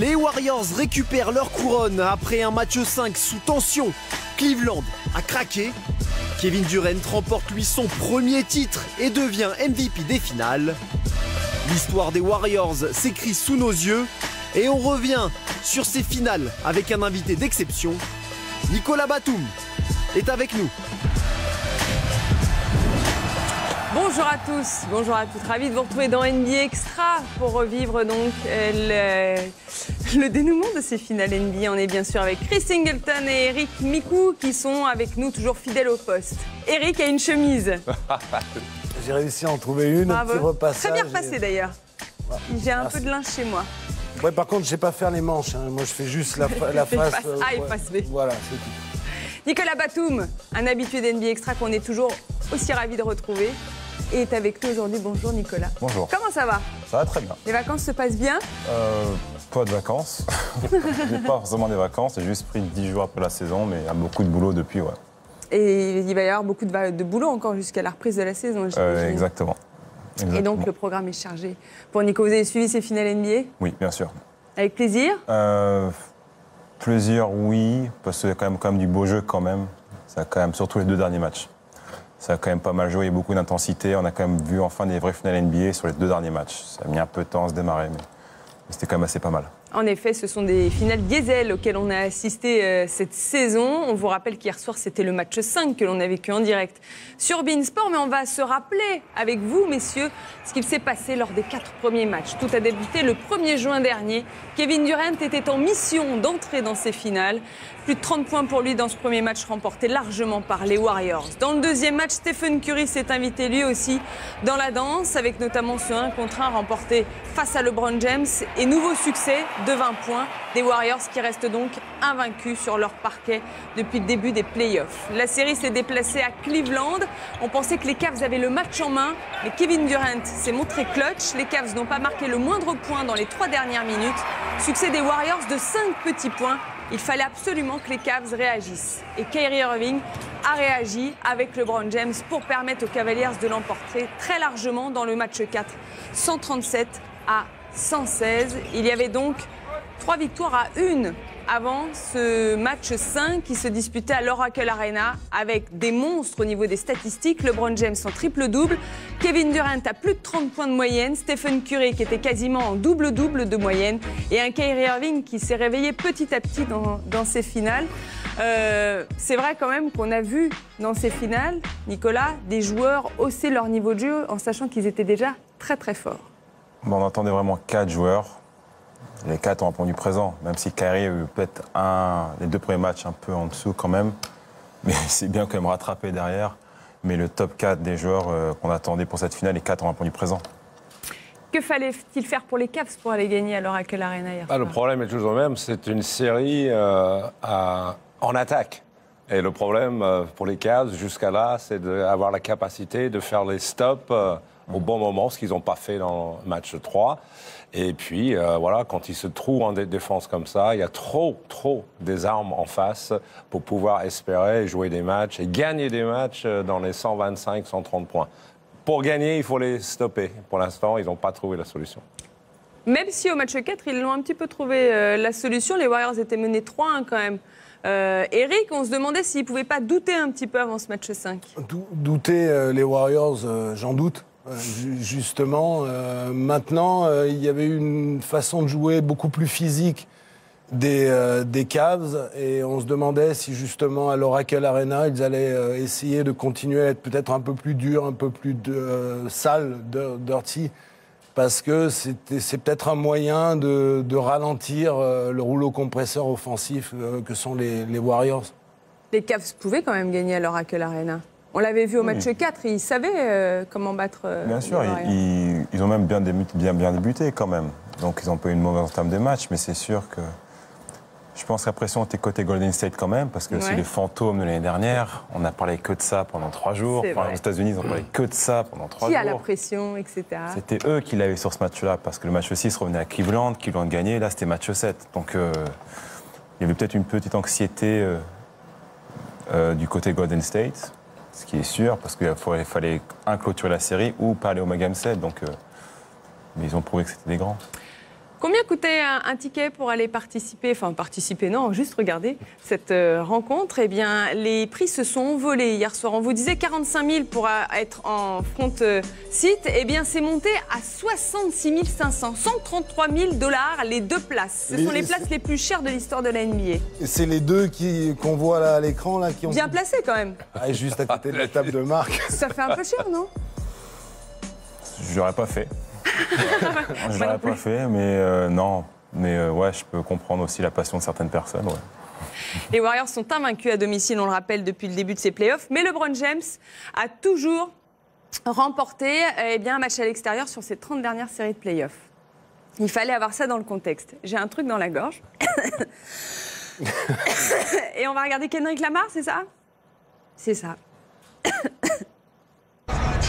Les Warriors récupèrent leur couronne après un match 5 sous tension. Cleveland a craqué. Kevin Durant remporte lui son premier titre et devient MVP des finales. L'histoire des Warriors s'écrit sous nos yeux et on revient sur ces finales avec un invité d'exception. Nicolas Batum est avec nous. Bonjour à tous, bonjour à toutes, ravi de vous retrouver dans NBA Extra pour revivre donc le dénouement de ces finales NBA. On est bien sûr avec Chris Singleton et Eric Mikou qui sont avec nous toujours fidèles au poste. Eric a une chemise. J'ai réussi à en trouver une, un petit repassage. Très bien repassé d'ailleurs. J'ai un peu de linge chez moi. Ouais, par contre, je sais pas faire les manches. Hein. Moi, je fais juste la face A et face B. Voilà, c'est tout. Nicolas Batum, un habitué d'NBA Extra qu'on est toujours aussi ravi de retrouver, est avec nous aujourd'hui. Bonjour Nicolas. Bonjour. Comment ça va? Ça va très bien. Les vacances se passent bien? Pas de vacances. J'ai pas forcément des vacances, j'ai juste pris 10 jours après la saison, mais il y a beaucoup de boulot depuis, ouais. Et il va y avoir beaucoup de boulot encore jusqu'à la reprise de la saison. Exactement. Et donc le programme est chargé. Pour Nico, vous avez suivi ces finales NBA? Oui, bien sûr. Avec plaisir? Plaisir, oui, parce qu'il y a quand même du beau jeu quand même. Ça a quand même, surtout les 2 derniers matchs. Ça a quand même pas mal joué, il y a beaucoup d'intensité. On a quand même vu enfin des vraies finales NBA sur les 2 derniers matchs. Ça a mis un peu de temps à se démarrer, mais c'était quand même assez pas mal. En effet, ce sont des finales diesel auxquelles on a assisté cette saison. On vous rappelle qu'hier soir, c'était le match 5 que l'on a vécu en direct sur beIN Sport. Mais on va se rappeler avec vous, messieurs, ce qu'il s'est passé lors des 4 premiers matchs. Tout a débuté le 1er juin dernier. Kevin Durant était en mission d'entrer dans ces finales. Plus de 30 points pour lui dans ce premier match remporté largement par les Warriors. Dans le deuxième match, Stephen Curry s'est invité lui aussi dans la danse, avec notamment ce 1 contre 1 remporté face à LeBron James. Et nouveau succès de 20 points des Warriors qui restent donc invaincus sur leur parquet depuis le début des playoffs. La série s'est déplacée à Cleveland. On pensait que les Cavs avaient le match en main, mais Kevin Durant s'est montré clutch. Les Cavs n'ont pas marqué le moindre point dans les 3 dernières minutes. Succès des Warriors de 5 petits points. Il fallait absolument que les Cavs réagissent. Et Kyrie Irving a réagi avec LeBron James pour permettre aux Cavaliers de l'emporter très largement dans le match 4, 137 à 116. Il y avait donc 3 victoires à 1 avant ce match 5 qui se disputait à l'Oracle Arena avec des monstres au niveau des statistiques. LeBron James en triple-double, Kevin Durant à plus de 30 points de moyenne, Stephen Curry qui était quasiment en double-double de moyenne et un Kyrie Irving qui s'est réveillé petit à petit dans ces finales. C'est vrai quand même qu'on a vu dans ces finales, Nicolas, des joueurs hausser leur niveau de jeu en sachant qu'ils étaient déjà très très forts. Bon, on entendait vraiment 4 joueurs. Les 4 ont répondu présent, même si Kyrie a eu peut-être les 2 premiers matchs un peu en dessous quand même. Mais c'est bien quand même rattrapé derrière. Mais le top 4 des joueurs qu'on attendait pour cette finale, les 4 ont répondu présent. Que fallait-il faire pour les Cavs pour aller gagner à l'Oracle Arena hier soir? Le problème est toujours le même, c'est une série en attaque. Et le problème pour les Cavs jusqu'à là, c'est d'avoir la capacité de faire les stops au bon moment, ce qu'ils n'ont pas fait dans le match 3. Et puis, voilà, quand ils se trouvent en défense comme ça, il y a trop des armes en face pour pouvoir espérer jouer des matchs et gagner des matchs dans les 125, 130 points. Pour gagner, il faut les stopper. Pour l'instant, ils n'ont pas trouvé la solution. Même si au match 4, ils l'ont un petit peu trouvé la solution. Les Warriors étaient menés 3-1 quand même. Eric, on se demandait s'ils ne pouvaient pas douter un petit peu avant ce match 5. Douter les Warriors, j'en doute. Justement, maintenant, il y avait une façon de jouer beaucoup plus physique des Cavs et on se demandait si justement à l'Oracle Arena, ils allaient essayer de continuer à être peut-être un peu plus durs, un peu plus sale, dirty, parce que c'est peut-être un moyen de ralentir le rouleau compresseur offensif que sont les Warriors. Les Cavs pouvaient quand même gagner à l'Oracle Arena. On l'avait vu au match 4, ils savaient comment battre. Bien sûr, ils ont même bien débuté quand même. Donc ils n'ont pas eu une mauvaise entame de match, mais c'est sûr que je pense que la pression était côté Golden State quand même, parce que c'est les fantômes de l'année dernière. On n'a parlé que de ça pendant 3 jours. Enfin, aux États-Unis, ils ont parlé que de ça pendant 3 jours. Qui a la pression, etc. C'était eux qui l'avaient sur ce match-là, parce que le match 6 revenait à Cleveland, Cleveland gagnait, là c'était match 7. Donc il y avait peut-être une petite anxiété du côté Golden State. Ce qui est sûr, parce qu'il fallait clôturer la série ou pas aller au Game 7. Donc, mais ils ont prouvé que c'était des grands. Combien coûtait un ticket pour aller participer, non, juste regarder cette rencontre? Eh bien, les prix se sont envolés hier soir. On vous disait 45 000 pour être en front site. Eh bien, c'est monté à 66 500, 133 000 $, les 2 places. Ce sont les places les plus chères de l'histoire de la NBA. Et c'est les 2 qu'on voit là à l'écran là qui ont bien placés quand même. Ah, juste à côté de la table de Marc. Ça fait un peu cher, non? Je l'aurais pas fait. Je l'aurais pas fait, mais non. Mais ouais, je peux comprendre aussi la passion de certaines personnes. Ouais. Les Warriors sont invaincus à domicile, on le rappelle, depuis le début de ces playoffs. Mais LeBron James a toujours remporté un match à l'extérieur sur ses 30 dernières séries de playoffs. Il fallait avoir ça dans le contexte. J'ai un truc dans la gorge. Et on va regarder Kendrick Lamar, c'est ça? C'est ça.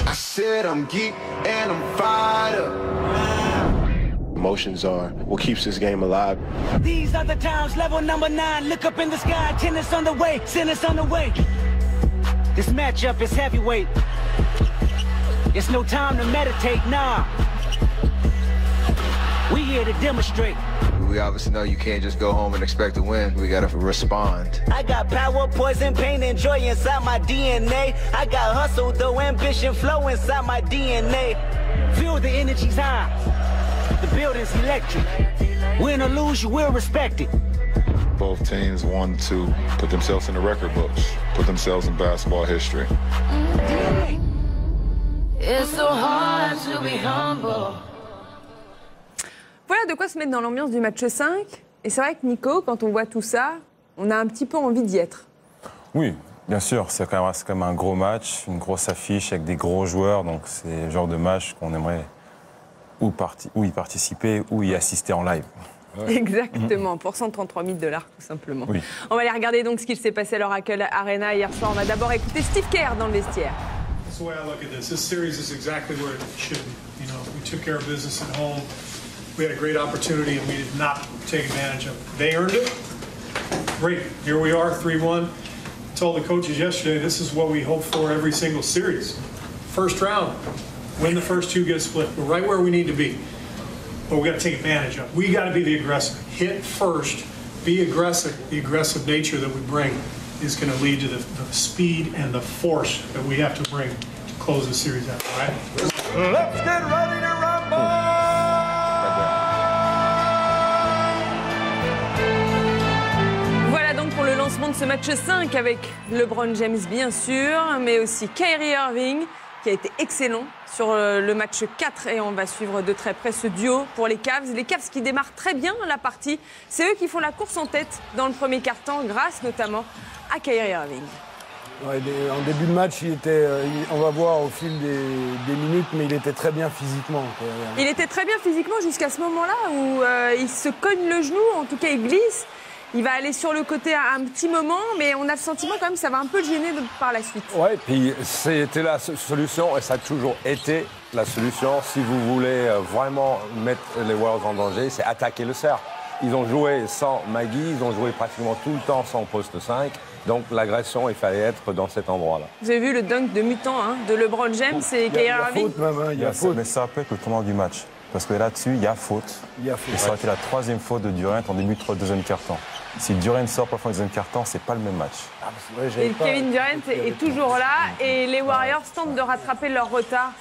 I said I'm geek and I'm fired up. Emotions are what keeps this game alive. These are the times, level number 9, look up in the sky, tennis on the way, tennis on the way. This matchup is heavyweight. It's no time to meditate, nah. We here to demonstrate. We obviously know you can't just go home and expect to win. We gotta respond. I got power, poison, pain, and joy inside my DNA. I got hustle, though, ambition, flow inside my DNA. Feel the energy's high. The building's electric. Win or lose, you will respect it. Both teams want to put themselves in the record books, put themselves in basketball history. It's so hard to be humble. Voilà de quoi se mettre dans l'ambiance du match 5. Et c'est vrai que Nico, quand on voit tout ça, on a un petit peu envie d'y être. Oui, bien sûr. C'est quand même un gros match, une grosse affiche avec des gros joueurs. Donc c'est le genre de match qu'on aimerait ou y participer ou y assister en live. Ouais. Exactement, pour 133 000 $, tout simplement. Oui. On va aller regarder donc ce qu'il s'est passé à l'Oracle Arena hier soir. On va d'abord écouter Steve Kerr dans le vestiaire. That's the way I look at this. This series is exactly where it should be. You know, we took care of business at home. We had a great opportunity and we did not take advantage of it. They earned it. Great. Here we are, 3-1. I told the coaches yesterday, this is what we hope for every single series. First round, win the first 2, get a split. We're right where we need to be. But we got to take advantage of it. We got to be the aggressive. Hit first. Be aggressive. The aggressive nature that we bring is going to lead to the speed and the force that we have to bring to close the series out, all right? Let's get ready to rumble! Voilà donc pour le lancement de ce match 5 avec LeBron James bien sûr, mais aussi Kyrie Irving qui a été excellent sur le match 4 et on va suivre de très près ce duo pour les Cavs. Les Cavs qui démarrent très bien la partie, c'est eux qui font la course en tête dans le premier quart-temps grâce notamment à Kyrie Irving. Ouais, en début de match, on va voir au fil des minutes, mais il était très bien physiquement. Il était très bien physiquement jusqu'à ce moment-là où il se cogne le genou, en tout cas il glisse. Il va aller sur le côté un petit moment, mais on a le sentiment quand même que ça va un peu le gêner par la suite. Ouais, puis c'était la solution, et ça a toujours été la solution. Si vous voulez vraiment mettre les Warriors en danger, c'est attaquer le cercle. Ils ont joué sans Maggie, ils ont joué pratiquement tout le temps sans poste 5. Donc l'agression, il fallait être dans cet endroit-là. Vous avez vu le dunk de mutant de LeBron James et Kyrie Irving. Il y a faute. Mais ça peut être le tournant du match. Parce que là-dessus, il y a faute. Et ça aurait été la 3e faute de Durant en début de deuxième quart-temps. Si Durant sort pour le deuxième quart-temps, c'est pas le même match. Et Kevin Durant est toujours là. Et les Warriors tentent de rattraper leur retard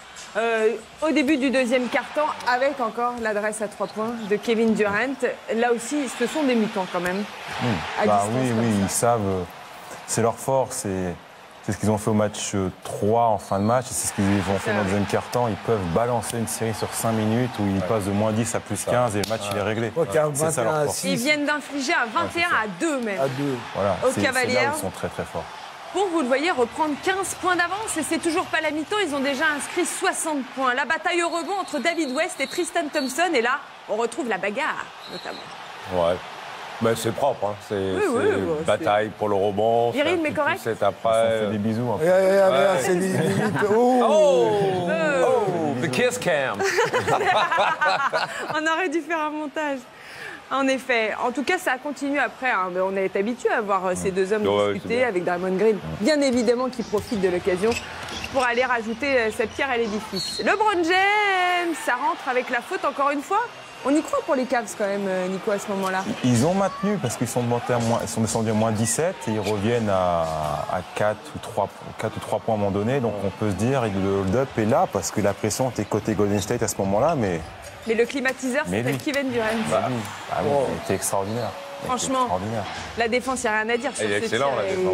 au début du deuxième quart-temps avec encore l'adresse à 3 points de Kevin Durant. Là aussi, ce sont des mutants quand même. Oui, ils savent. C'est leur force. C'est ce qu'ils ont fait au match 3 en fin de match. C'est ce qu'ils vont faire dans le deuxième quart-temps. Ils peuvent balancer une série sur 5 minutes où ils passent de moins 10 à plus 15 et le match il est réglé. C'est ça leur force. Ils viennent d'infliger à 21 à 2 même. À 2. Voilà. Aux Cavaliers. Là où ils sont très très forts. Pour, vous le voyez, reprendre 15 points d'avance et c'est toujours pas la mi-temps. Ils ont déjà inscrit 60 points. La bataille au rebond entre David West et Tristan Thompson. Et là, on retrouve la bagarre notamment. Ouais. Mais c'est propre, hein. C'est bataille pour le rebond. Viril, mais correct. C'est après. On fait des bisous. C'est limite. The kiss cam. On aurait dû faire un montage. En effet. En tout cas, ça a continué après. Hein. Mais on est habitué à voir ces deux hommes discuter avec Draymond Green. Bien évidemment, qui profite de l'occasion pour aller rajouter sa pierre à l'édifice. LeBron James, ça rentre avec la faute encore une fois. On y croit pour les Cavs quand même, Nico, à ce moment-là. Ils ont maintenu parce qu'ils sont descendus à moins 17 et ils reviennent à 4 ou 3 points à un moment donné. Donc on peut se dire que le hold-up est là parce que la pression était côté Golden State à ce moment-là. Mais le climatiseur, c'était Kevin Durant. Il était extraordinaire. Franchement, la défense, il n'y a rien à dire sur ce tir.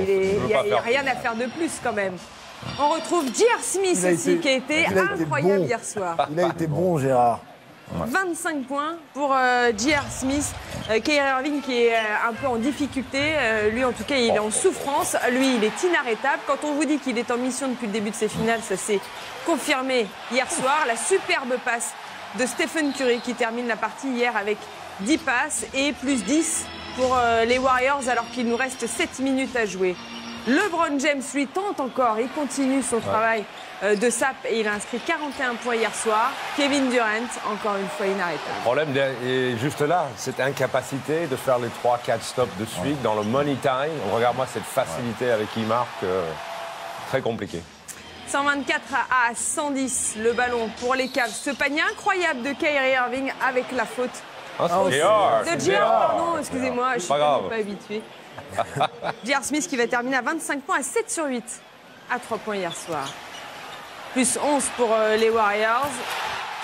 Il n'y a rien à faire de plus quand même. On retrouve J.R. Smith aussi, qui a été incroyable hier soir. Il a été bon, Gérard. 25 points pour J.R. Smith. Kyrie Irving qui est un peu en difficulté. Lui, en tout cas, il est en souffrance. Lui, il est inarrêtable. Quand on vous dit qu'il est en mission depuis le début de ses finales, ça s'est confirmé hier soir. La superbe passe de Stephen Curry qui termine la partie hier avec 10 passes et plus 10 pour les Warriors alors qu'il nous reste 7 minutes à jouer. LeBron James, lui, tente encore. Il continue son travail de sape et il a inscrit 41 points hier soir. Kevin Durant, encore une fois inarrêtable. Le problème est juste là, cette incapacité de faire les 3-4 stops de suite dans le money time. Regarde-moi cette facilité avec qui il marque. Très compliqué. 124 à 110, le ballon pour les Cavs. Ce panier incroyable de Kyrie Irving avec la faute. De J.R. pardon, excusez-moi, je ne suis pas habitué. J.R. Smith qui va terminer à 25 points à 7 sur 8 à 3 points hier soir. Plus 11 pour les Warriors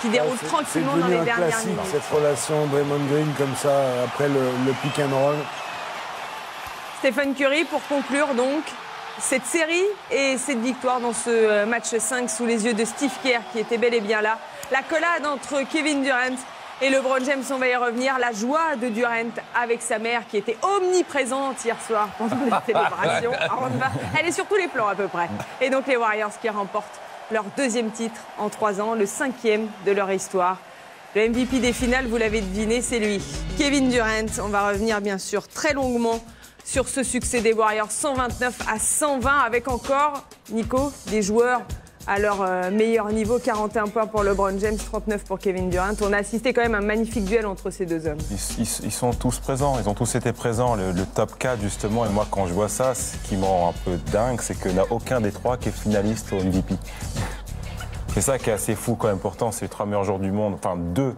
qui déroulent tranquillement dans les dernières minutes. Cette relation Draymond Green comme ça après le pick and roll. Stephen Curry pour conclure donc cette série et cette victoire dans ce match 5 sous les yeux de Steve Kerr qui était bel et bien là. La collade entre Kevin Durant et LeBron James, on va y revenir. La joie de Durant avec sa mère qui était omniprésente hier soir pendant les célébrations. Elle est sur tous les plans à peu près. Et donc les Warriors qui remportent leur 2e titre en 3 ans, le 5e de leur histoire. Le MVP des finales, vous l'avez deviné, c'est lui, Kevin Durant. On va revenir bien sûr très longuement sur ce succès des Warriors, 129 à 120, avec encore, Nico, des joueurs à leur meilleur niveau, 41 points pour LeBron James, 39 pour Kevin Durant. On a assisté quand même à un magnifique duel entre ces deux hommes. Ils sont tous présents, ils ont tous été présents. Le top 4 justement, et moi quand je vois ça, ce qui me rend un peu dingue, c'est qu'il n'y a aucun des 3 qui est finaliste au MVP. C'est ça qui est assez fou quand même, pourtant c'est les 3 meilleurs joueurs du monde, enfin 2.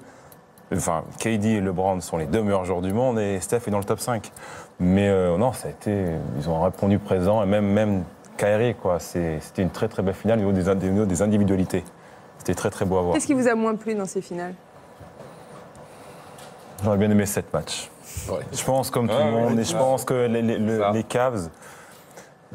Enfin, KD et LeBron sont les 2 meilleurs joueurs du monde et Steph est dans le top 5. Mais non, ça a été, ils ont répondu présent et même Kyrie, quoi. C'était une très très belle finale au niveau des individualités. C'était très très beau à voir. Qu'est-ce qui vous a moins plu dans ces finales? J'aurais bien aimé 7 matchs. Ouais. Je pense comme tout le monde, et je pense que les Cavs,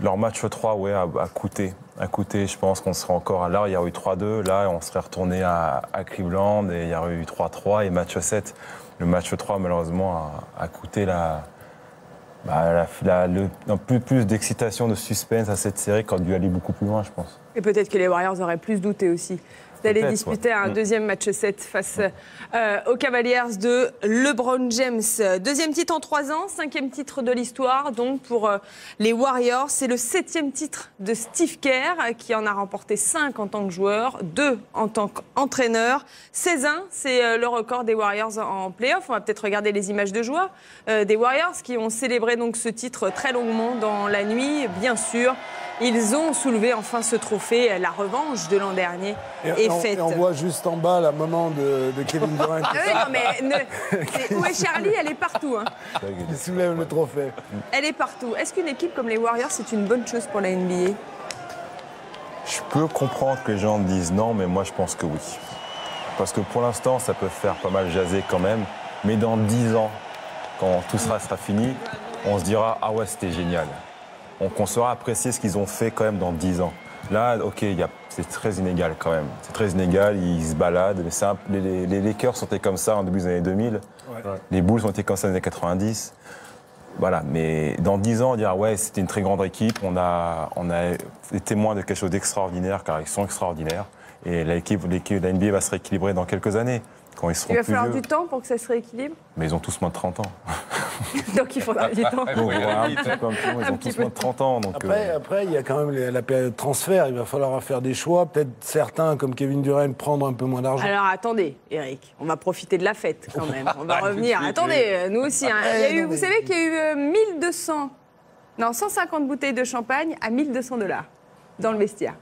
leur match 3 a coûté. Je pense qu'on serait encore là, il y aurait eu 3-2, là on serait retourné à Cleveland et il y aurait eu 3-3 et match 7. Le match 3 malheureusement a coûté plus d'excitation, de suspense à cette série qui aurait dû aller beaucoup plus loin, je pense. Et peut-être que les Warriors auraient plus douté aussi d'aller disputer un 2e match 7 face aux Cavaliers de LeBron James. 2e titre en 3 ans, 5e titre de l'histoire donc pour les Warriors. C'est le 7e titre de Steve Kerr qui en a remporté 5 en tant que joueur, 2 en tant qu'entraîneur. 16-1, c'est le record des Warriors en play-off. On va peut-être regarder les images de joie des Warriors qui ont célébré donc ce titre très longuement dans la nuit, bien sûr. Ils ont soulevé enfin ce trophée, la revanche de l'an dernier est faite. Et on voit juste en bas la maman de Kevin Durant. Ah oui, non, mais où est Charlie? Elle est partout. Hein. Il soulève le trophée. Elle est partout. Est-ce qu'une équipe comme les Warriors, c'est une bonne chose pour la NBA? Je peux comprendre que les gens disent non, mais moi je pense que oui. Parce que pour l'instant, ça peut faire pas mal jaser quand même. Mais dans 10 ans, quand tout sera fini, on se dira « Ah ouais, c'était génial ». On saura apprécier ce qu'ils ont fait quand même dans 10 ans. Là, ok, c'est très inégal quand même. C'est très inégal, ils se baladent. Mais les Lakers ont été comme ça en début des années 2000. Ouais. Les Bulls ont été comme ça dans les années 90. Voilà, mais dans 10 ans, on dira ouais, c'était une très grande équipe. On a été témoins de quelque chose d'extraordinaire, car ils sont extraordinaires. Et l'équipe de la NBA va se rééquilibrer dans quelques années. Quand ils seront il va falloir du temps pour que ça se rééquilibre. Mais ils ont tous moins de 30 ans. Donc il faudra du temps. Ils ont tous moins de 30 ans. Donc après, il y a quand même la période de transfert. Il va falloir faire des choix. Peut-être certains, comme Kevin Durant, prendre un peu moins d'argent. Alors attendez, Eric, on va profiter de la fête quand même. On va revenir. Attendez, nous aussi. Hein. Vous savez qu'il y a eu 150 bouteilles de champagne à $1 200 dans le vestiaire.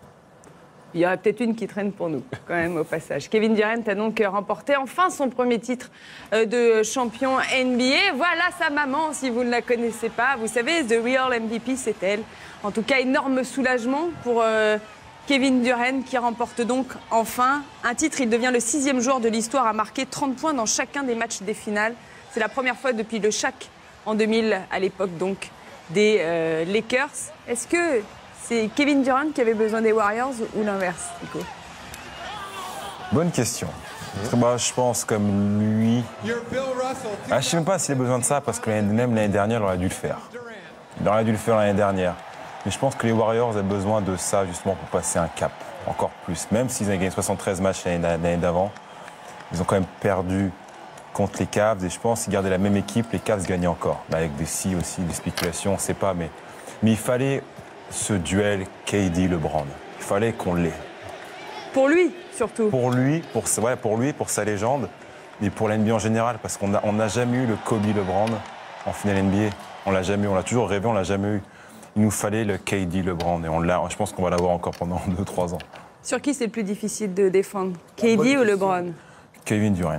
Il y aurait peut-être une qui traîne pour nous, quand même, au passage. Kevin Durant a donc remporté enfin son premier titre de champion NBA. Voilà sa maman, si vous ne la connaissez pas. Vous savez, The Real MVP, c'est elle. En tout cas, énorme soulagement pour Kevin Durant, qui remporte donc enfin un titre. Il devient le 6e joueur de l'histoire à marquer 30 points dans chacun des matchs des finales. C'est la première fois depuis le Shaq en 2000, à l'époque donc des Lakers. Est-ce que c'est Kevin Durant qui avait besoin des Warriors ou l'inverse, Nico? Bonne question. Je pense comme lui. Je ne sais même pas s'il a besoin de ça, parce que même l'année dernière, il aurait dû le faire. Il aurait dû le faire l'année dernière. Mais je pense que les Warriors ont besoin de ça justement pour passer un cap, encore plus. Même s'ils avaient gagné 73 matchs l'année d'avant, ils ont quand même perdu contre les Cavs. Et je pense qu'ils gardaient la même équipe, les Cavs gagnaient encore. Avec des aussi, des spéculations, on ne sait pas. Mais il fallait ce duel KD-LeBron. Il fallait qu'on l'ait. Pour lui, surtout. Pour lui, pour sa légende, mais pour l'NBA en général, parce qu'on n'a jamais eu le Kobe-LeBron en finale NBA. On l'a jamais eu, on l'a toujours rêvé, on l'a jamais eu. Il nous fallait le KD-LeBron, et je pense qu'on va l'avoir encore pendant 2-3 ans. Sur qui c'est le plus difficile de défendre, KD ou LeBron? Kevin Durant.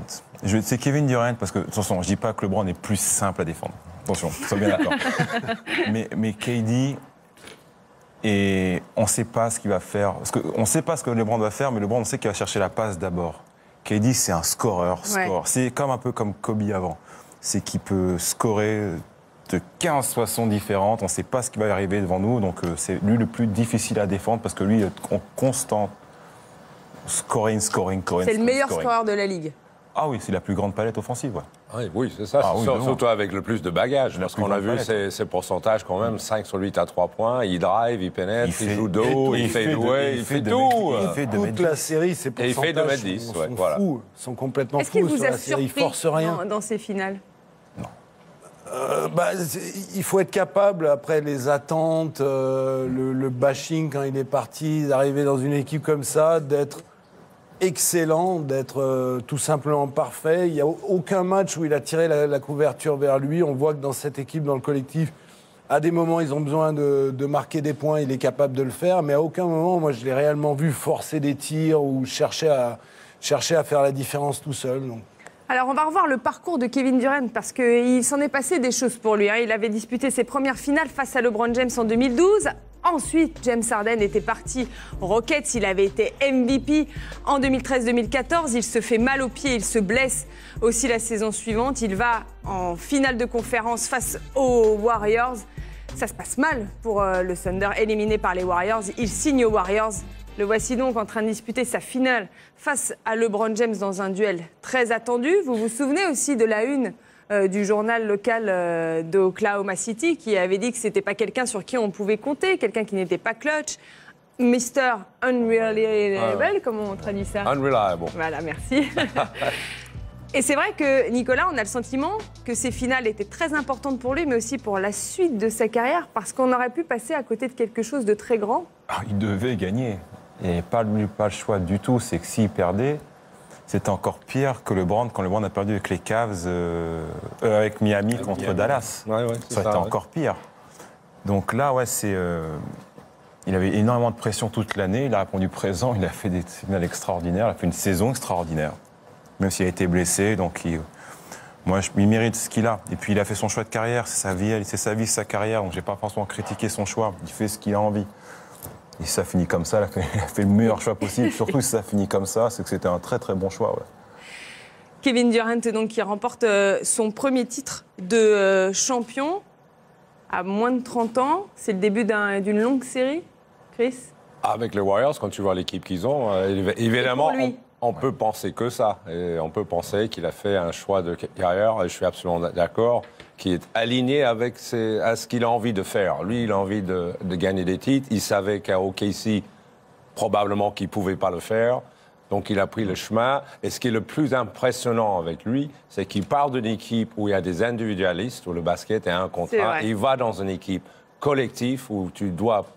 C'est Kevin Durant, parce que, attention, je ne dis pas que LeBron est plus simple à défendre. Attention, sois bien d'accord. mais KD... Et on ne sait pas ce qu'il va faire. On ne sait pas ce que LeBron va faire, mais LeBron, on sait qu'il va chercher la passe d'abord. KD, c'est un scoreur. Ouais. C'est un peu comme Kobe avant. C'est qu'il peut scorer de 15 façons différentes. On ne sait pas ce qui va y arriver devant nous. Donc, c'est lui le plus difficile à défendre parce que lui, il est en constant scoring. C'est le meilleur scoreur de la Ligue. Ah oui, c'est la plus grande palette offensive. Ouais. Oui, c'est ça. Surtout avec le plus de bagages. Parce qu'on a vu ses pourcentages quand même, 5 sur 8 à 3 points. Il drive, il pénètre, il joue d'eau, il fait doué, il fait tout. Toute la série, ses pourcentages sont fous, sont complètement fous. Est-ce qu'il vous a surpris il force rien. Dans ces finales? Non. Il faut être capable, après les attentes, le bashing quand il est parti, d'arriver dans une équipe comme ça, d'être excellent, d'être tout simplement parfait. Il n'y a aucun match où il a tiré la couverture vers lui. On voit que dans cette équipe, dans le collectif, à des moments, ils ont besoin de marquer des points. Il est capable de le faire. Mais à aucun moment, moi, je l'ai réellement vu forcer des tirs ou chercher à faire la différence tout seul. Donc. Alors, on va revoir le parcours de Kevin Durant parce qu'il s'en est passé des choses pour lui. Il avait disputé ses premières finales face à LeBron James en 2012. Ensuite, James Harden était parti aux Rockets. Il avait été MVP en 2013-2014. Il se fait mal aux pieds, il se blesse aussi la saison suivante. Il va en finale de conférence face aux Warriors. Ça se passe mal pour le Thunder, éliminé par les Warriors. Il signe aux Warriors. Le voici donc en train de disputer sa finale face à LeBron James dans un duel très attendu. Vous vous souvenez aussi de la une du journal local d'Oklahoma City qui avait dit que ce n'était pas quelqu'un sur qui on pouvait compter, quelqu'un qui n'était pas clutch. Mr. Unreliable, comment on traduit ça? Unreliable. Voilà, merci. Et c'est vrai que, Nicolas, on a le sentiment que ces finales étaient très importantes pour lui, mais aussi pour la suite de sa carrière, parce qu'on aurait pu passer à côté de quelque chose de très grand. Il devait gagner. Il n'y avait pas le choix du tout. C'est que s'il perdait, c'était encore pire que quand LeBron a perdu avec les Cavs, avec Miami contre Dallas. Ouais, ça a été encore pire. Donc là, il avait énormément de pression toute l'année. Il a répondu présent. Il a fait des finales extraordinaires. Il a fait une saison extraordinaire. Même s'il a été blessé. Donc il mérite ce qu'il a. Et puis il a fait son choix de carrière. C'est sa vie, sa carrière. Donc je n'ai pas forcément critiqué son choix. Il fait ce qu'il a envie. Et si ça finit comme ça, il a fait le meilleur choix possible. Surtout si ça finit comme ça, c'est que c'était un très très bon choix. Ouais. Kevin Durant, donc, qui remporte son premier titre de champion à moins de 30 ans. C'est le début d'une longue série, Chris? Avec les Warriors, quand tu vois l'équipe qu'ils ont, évidemment, on peut penser que ça. Et on peut penser qu'il a fait un choix de carrière, et je suis absolument d'accord, qui est aligné à ce qu'il a envie de faire. Lui, il a envie de gagner des titres. Il savait qu'à OKC, probablement qu'il ne pouvait pas le faire. Donc, il a pris le chemin. Et ce qui est le plus impressionnant avec lui, c'est qu'il part d'une équipe où il y a des individualistes, où le basket est un contrat. Il va dans une équipe collective où tu dois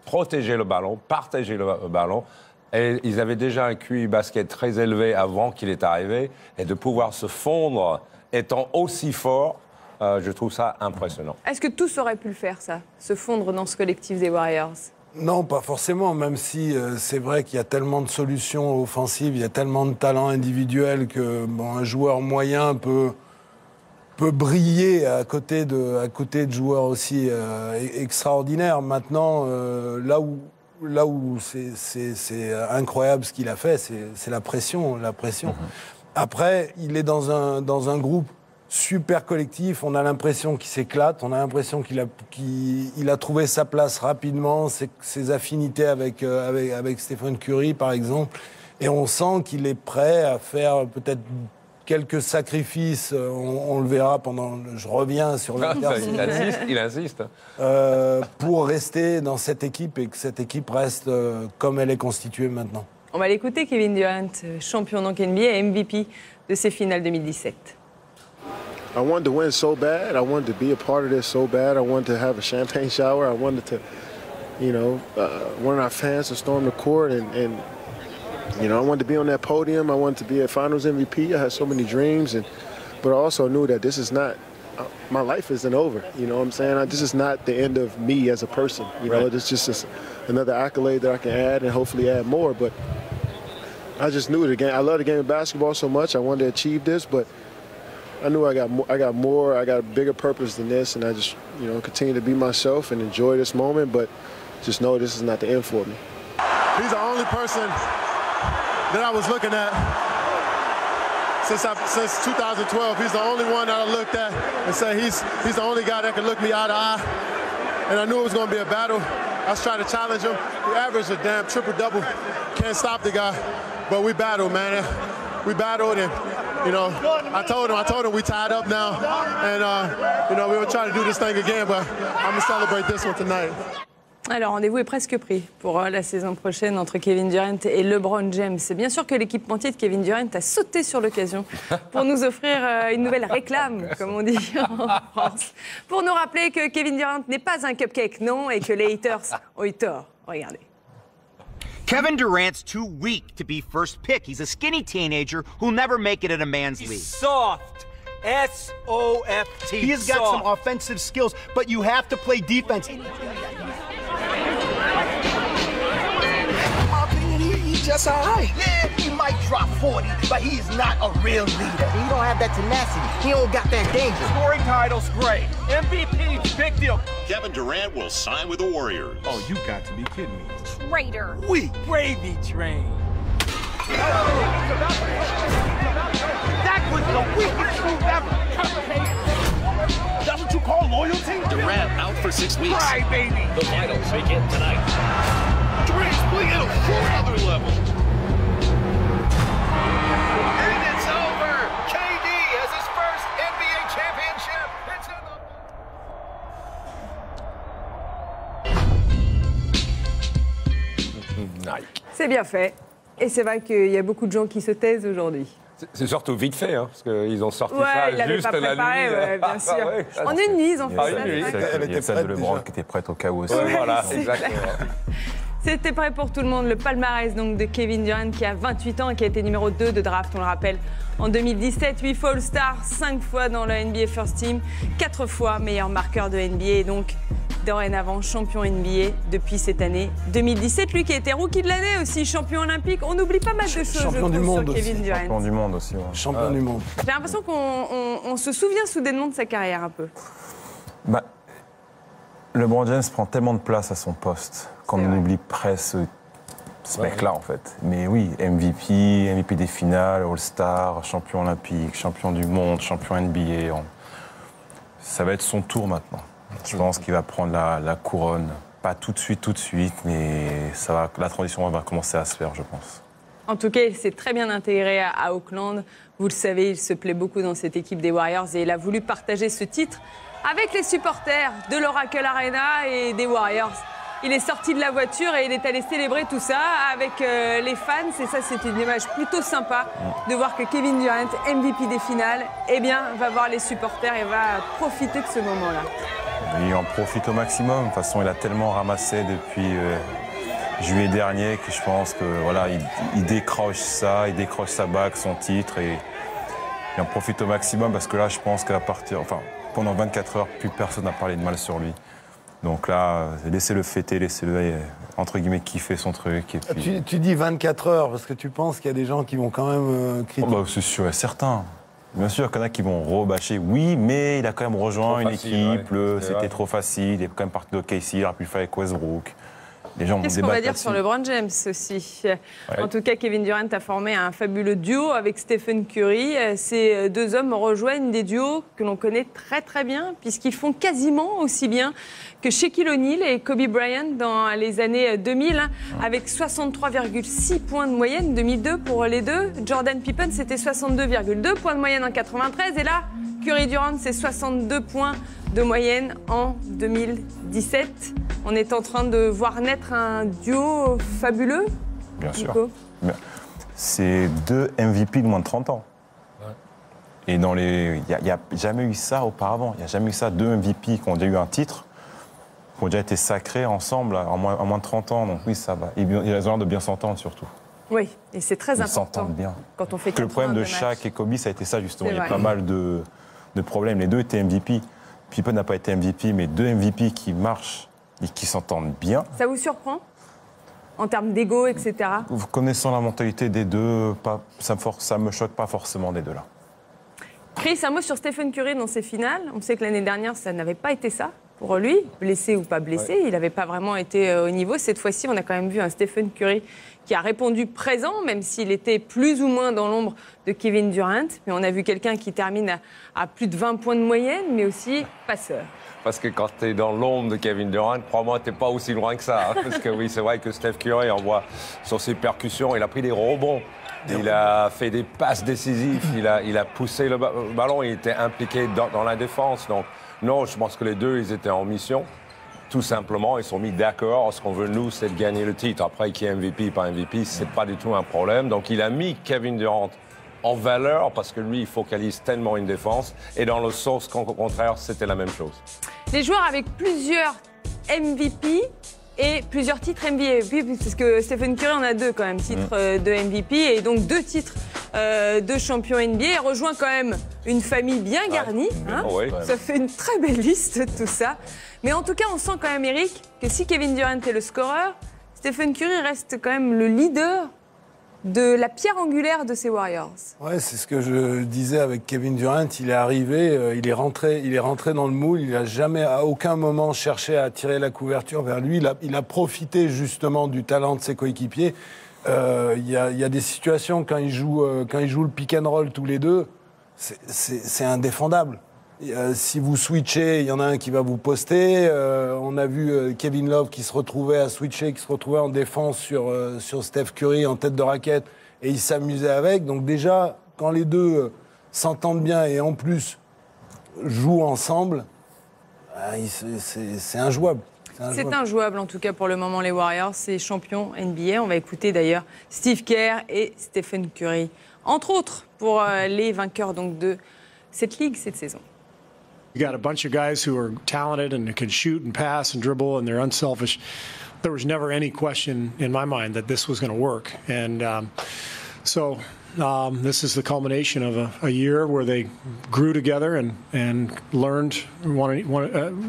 protéger le ballon, partager le ballon. Et ils avaient déjà un QI basket très élevé avant qu'il est arrivé. Et de pouvoir se fondre étant aussi fort, je trouve ça impressionnant. Est-ce que tous auraient pu le faire, ça? Se fondre dans ce collectif des Warriors? Non, pas forcément, même si c'est vrai qu'il y a tellement de solutions offensives, il y a tellement de talents individuels que un joueur moyen peut briller à côté de joueurs aussi extraordinaires. Maintenant, là où c'est incroyable ce qu'il a fait, c'est la pression. Après, il est dans un groupe super collectif, on a l'impression qu'il s'éclate, on a l'impression qu'il a trouvé sa place rapidement, ses affinités avec Stephen Curry par exemple, et on sent qu'il est prêt à faire peut-être quelques sacrifices, on le verra je reviens sur il insiste. Pour rester dans cette équipe et que cette équipe reste comme elle est constituée maintenant. On va l'écouter, Kevin Durant, champion donc NBA et MVP de ces finales 2017. I wanted to win so bad. I wanted to be a part of this so bad. I wanted to have a champagne shower. I wanted to, want our fans to storm the court. And I wanted to be on that podium. I wanted to be a finals MVP. I had so many dreams. But I also knew that this is not, my life isn't over. You know what I'm saying? This is not the end of me as a person. It's just another accolade that I can add and hopefully add more. But I just knew the game. I love the game of basketball so much. I wanted to achieve this, but I knew I got a bigger purpose than this, and I just, continue to be myself and enjoy this moment, but just know this is not the end for me. He's the only person that I was looking at since 2012. He's the only one that I looked at and said he's the only guy that could look me eye to eye, and I knew it was going to be a battle. I was trying to challenge him. He averaged a damn triple-double. Can't stop the guy, but we battled, man. We battled, and I told him we tied up now, and we will try to do this thing again, but I'm gonna celebrate this one tonight. Alors, rendez-vous est presque pris pour la saison prochaine entre Kevin Durant et LeBron James. C'est bien sûr que l'équipementier de Kevin Durant a sauté sur l'occasion pour nous offrir une nouvelle réclame, comme on dit en France, pour nous rappeler que Kevin Durant n'est pas un cupcake, non, et que les haters ont eu tort. Regardez. Kevin Durant's too weak to be first pick. He's a skinny teenager who'll never make it in a man's league. Soft. S-O-F-T. He has got some offensive skills, but you have to play defense. He's just all right. Yeah, he might drop 40, but he's not a real leader. He don't have that tenacity. He don't got that danger. Scoring title's great. MVP, big deal. Kevin Durant will sign with the Warriors. Oh, you got to be kidding me. Traitor. We gravy train. That was the weakest move ever. That's what you call loyalty? Durant out for 6 weeks. Cry, baby. The finals begin tonight. Durant's playing at a whole other level. And it's over. KD has his first NBA championship. It's Nike. C'est bien fait. Et c'est vrai qu'il y a beaucoup de gens qui se taisent aujourd'hui. C'est surtout vite fait, hein, parce qu'ils ont sorti Ouais, ça il l'avait juste pas la préparé, nuit. ouais, bien sûr. Ouais, en une nuit, ils ont fait ça. Il y a celle de LeBron qui était prête au cas où aussi. Voilà, exactement. C'était prêt pour tout le monde. Le palmarès donc, de Kevin Durant qui a 28 ans et qui a été numéro 2 de draft, on le rappelle, en 2017. 8 fois All-Star, 5 fois dans le NBA First Team, 4 fois meilleur marqueur de NBA et donc dorénavant champion NBA depuis cette année 2017. Lui qui a été rookie de l'année aussi, champion olympique. On oublie pas mal de choses, champion du monde sur Kevin aussi. Durant. Champion du monde aussi. Ouais. Champion du monde. J'ai l'impression qu'on se souvient soudainement de sa carrière un peu. LeBron James prend tellement de place à son poste qu'on oublie presque ce mec-là, en fait. Mais oui, MVP des finales, All-Star, champion olympique, champion du monde, champion NBA. Ça va être son tour maintenant. Je pense qu'il va prendre la couronne. Pas tout de suite, mais la transition va commencer à se faire, je pense. En tout cas, il s'est très bien intégré à Auckland. Vous le savez, il se plaît beaucoup dans cette équipe des Warriors et il a voulu partager ce titre avec les supporters de l'Oracle Arena et des Warriors. Il est sorti de la voiture et il est allé célébrer tout ça avec les fans. Et ça, c'est une image plutôt sympa de voir que Kevin Durant, MVP des finales, va voir les supporters et va profiter de ce moment-là. Il en profite au maximum. De toute façon, il a tellement ramassé depuis juillet dernier que je pense que il décroche ça, il décroche sa bague, son titre et il en profite au maximum parce que là, je pense qu'à partir, pendant 24 heures, plus personne n'a parlé de mal sur lui. Donc là, laissez-le fêter, laissez-le, entre guillemets, kiffer son truc. Et puis... tu dis 24 heures parce que tu penses qu'il y a des gens qui vont quand même critiquer. C'est sûr et certain. Bien sûr qu'il y en a qui vont rebâcher. Oui, mais il a quand même rejoint une équipe, c'était trop facile, il est quand même parti de KC, il aurait pu le faire avec Westbrook. Qu'est-ce qu'on va dire sur LeBron James aussi? En tout cas, Kevin Durant a formé un fabuleux duo avec Stephen Curry. Ces deux hommes rejoignent des duos que l'on connaît très très bien puisqu'ils font quasiment aussi bien que Shaquille O'Neal et Kobe Bryant dans les années 2000 avec 63,6 points de moyenne, 2002 pour les deux. Jordan Pippen, c'était 62,2 points de moyenne en 93 et là, Curry Durant, c'est 62 points de moyenne en 2017. On est en train de voir naître un duo fabuleux. Bien sûr. C'est 2 MVP de moins de 30 ans. Ouais. Et il n'y a jamais eu ça auparavant. Il n'y a jamais eu ça. 2 MVP qui ont déjà eu un titre, qui ont déjà été sacrés ensemble en moins de 30 ans. Donc oui, ça va. Il y a besoin de bien s'entendre surtout. Oui, et c'est très important. Ils s'entendent bien. Quand on fait le problème de Shaq et Kobe, ça a été ça justement. Il y a vrai. pas mal de problèmes. Les deux étaient MVP. Pippen n'a pas été MVP, mais 2 MVP qui marchent et qui s'entendent bien. Ça vous surprend en termes d'ego, etc. Connaissant la mentalité des deux, ça me choque pas forcément des deux là. Chris, un mot sur Stephen Curry dans ses finales. On sait que l'année dernière, ça n'avait pas été ça pour lui, blessé ou pas blessé. Ouais. Il n'avait pas vraiment été au niveau. Cette fois-ci, on a quand même vu un Stephen Curry qui a répondu présent, même s'il était plus ou moins dans l'ombre de Kevin Durant. Mais on a vu quelqu'un qui termine à plus de 20 points de moyenne, mais aussi passeur. Parce que quand tu es dans l'ombre de Kevin Durant, crois-moi, tu n'es pas aussi loin que ça. Hein, parce que oui, c'est vrai que Steph Curry, on voit sur ses percussions, il a pris des rebonds. Il a fait des passes décisives, il a poussé le ballon, il était impliqué dans la défense. Donc non, je pense que les deux, ils étaient en mission. Tout simplement, ils sont mis d'accord. Ce qu'on veut, nous, c'est de gagner le titre. Après, qui est MVP, pas MVP, c'est pas du tout un problème. Donc il a mis Kevin Durant en valeur parce que lui, il focalise tellement une défense. Et dans le sens contraire, c'était la même chose. Les joueurs avec plusieurs MVP et plusieurs titres NBA, parce que Stephen Curry en a 2 quand même, titres de MVP et donc 2 titres de champion NBA. Il rejoint quand même une famille bien garnie. Hein. Ça fait une très belle liste, tout ça. Mais en tout cas, on sent quand même, Eric, que si Kevin Durant est le scoreur, Stephen Curry reste quand même le leader de la pierre angulaire de ces Warriors. Ouais, c'est ce que je disais avec Kevin Durant. Il est arrivé, il est rentré dans le moule. Il n'a jamais, à aucun moment, cherché à tirer la couverture vers lui. Il a profité justement du talent de ses coéquipiers. Il y a des situations quand ils jouent le pick and roll tous les deux, c'est indéfendable. Si vous switchez, il y en a un qui va vous poster. On a vu Kevin Love qui se retrouvait à switcher, qui se retrouvait en défense sur Steph Curry en tête de raquette et il s'amusait avec. Donc déjà, quand les deux s'entendent bien et en plus jouent ensemble, c'est injouable. C'est injouable en tout cas pour le moment les Warriors, c'est champions NBA. On va écouter d'ailleurs Steve Kerr et Stephen Curry, entre autres pour les vainqueurs donc de cette ligue cette saison. You got a bunch of guys who are talented and can shoot and pass and dribble and they're unselfish. There was never any question in my mind that this was going to work. And so this is the culmination of a year where they grew together and learned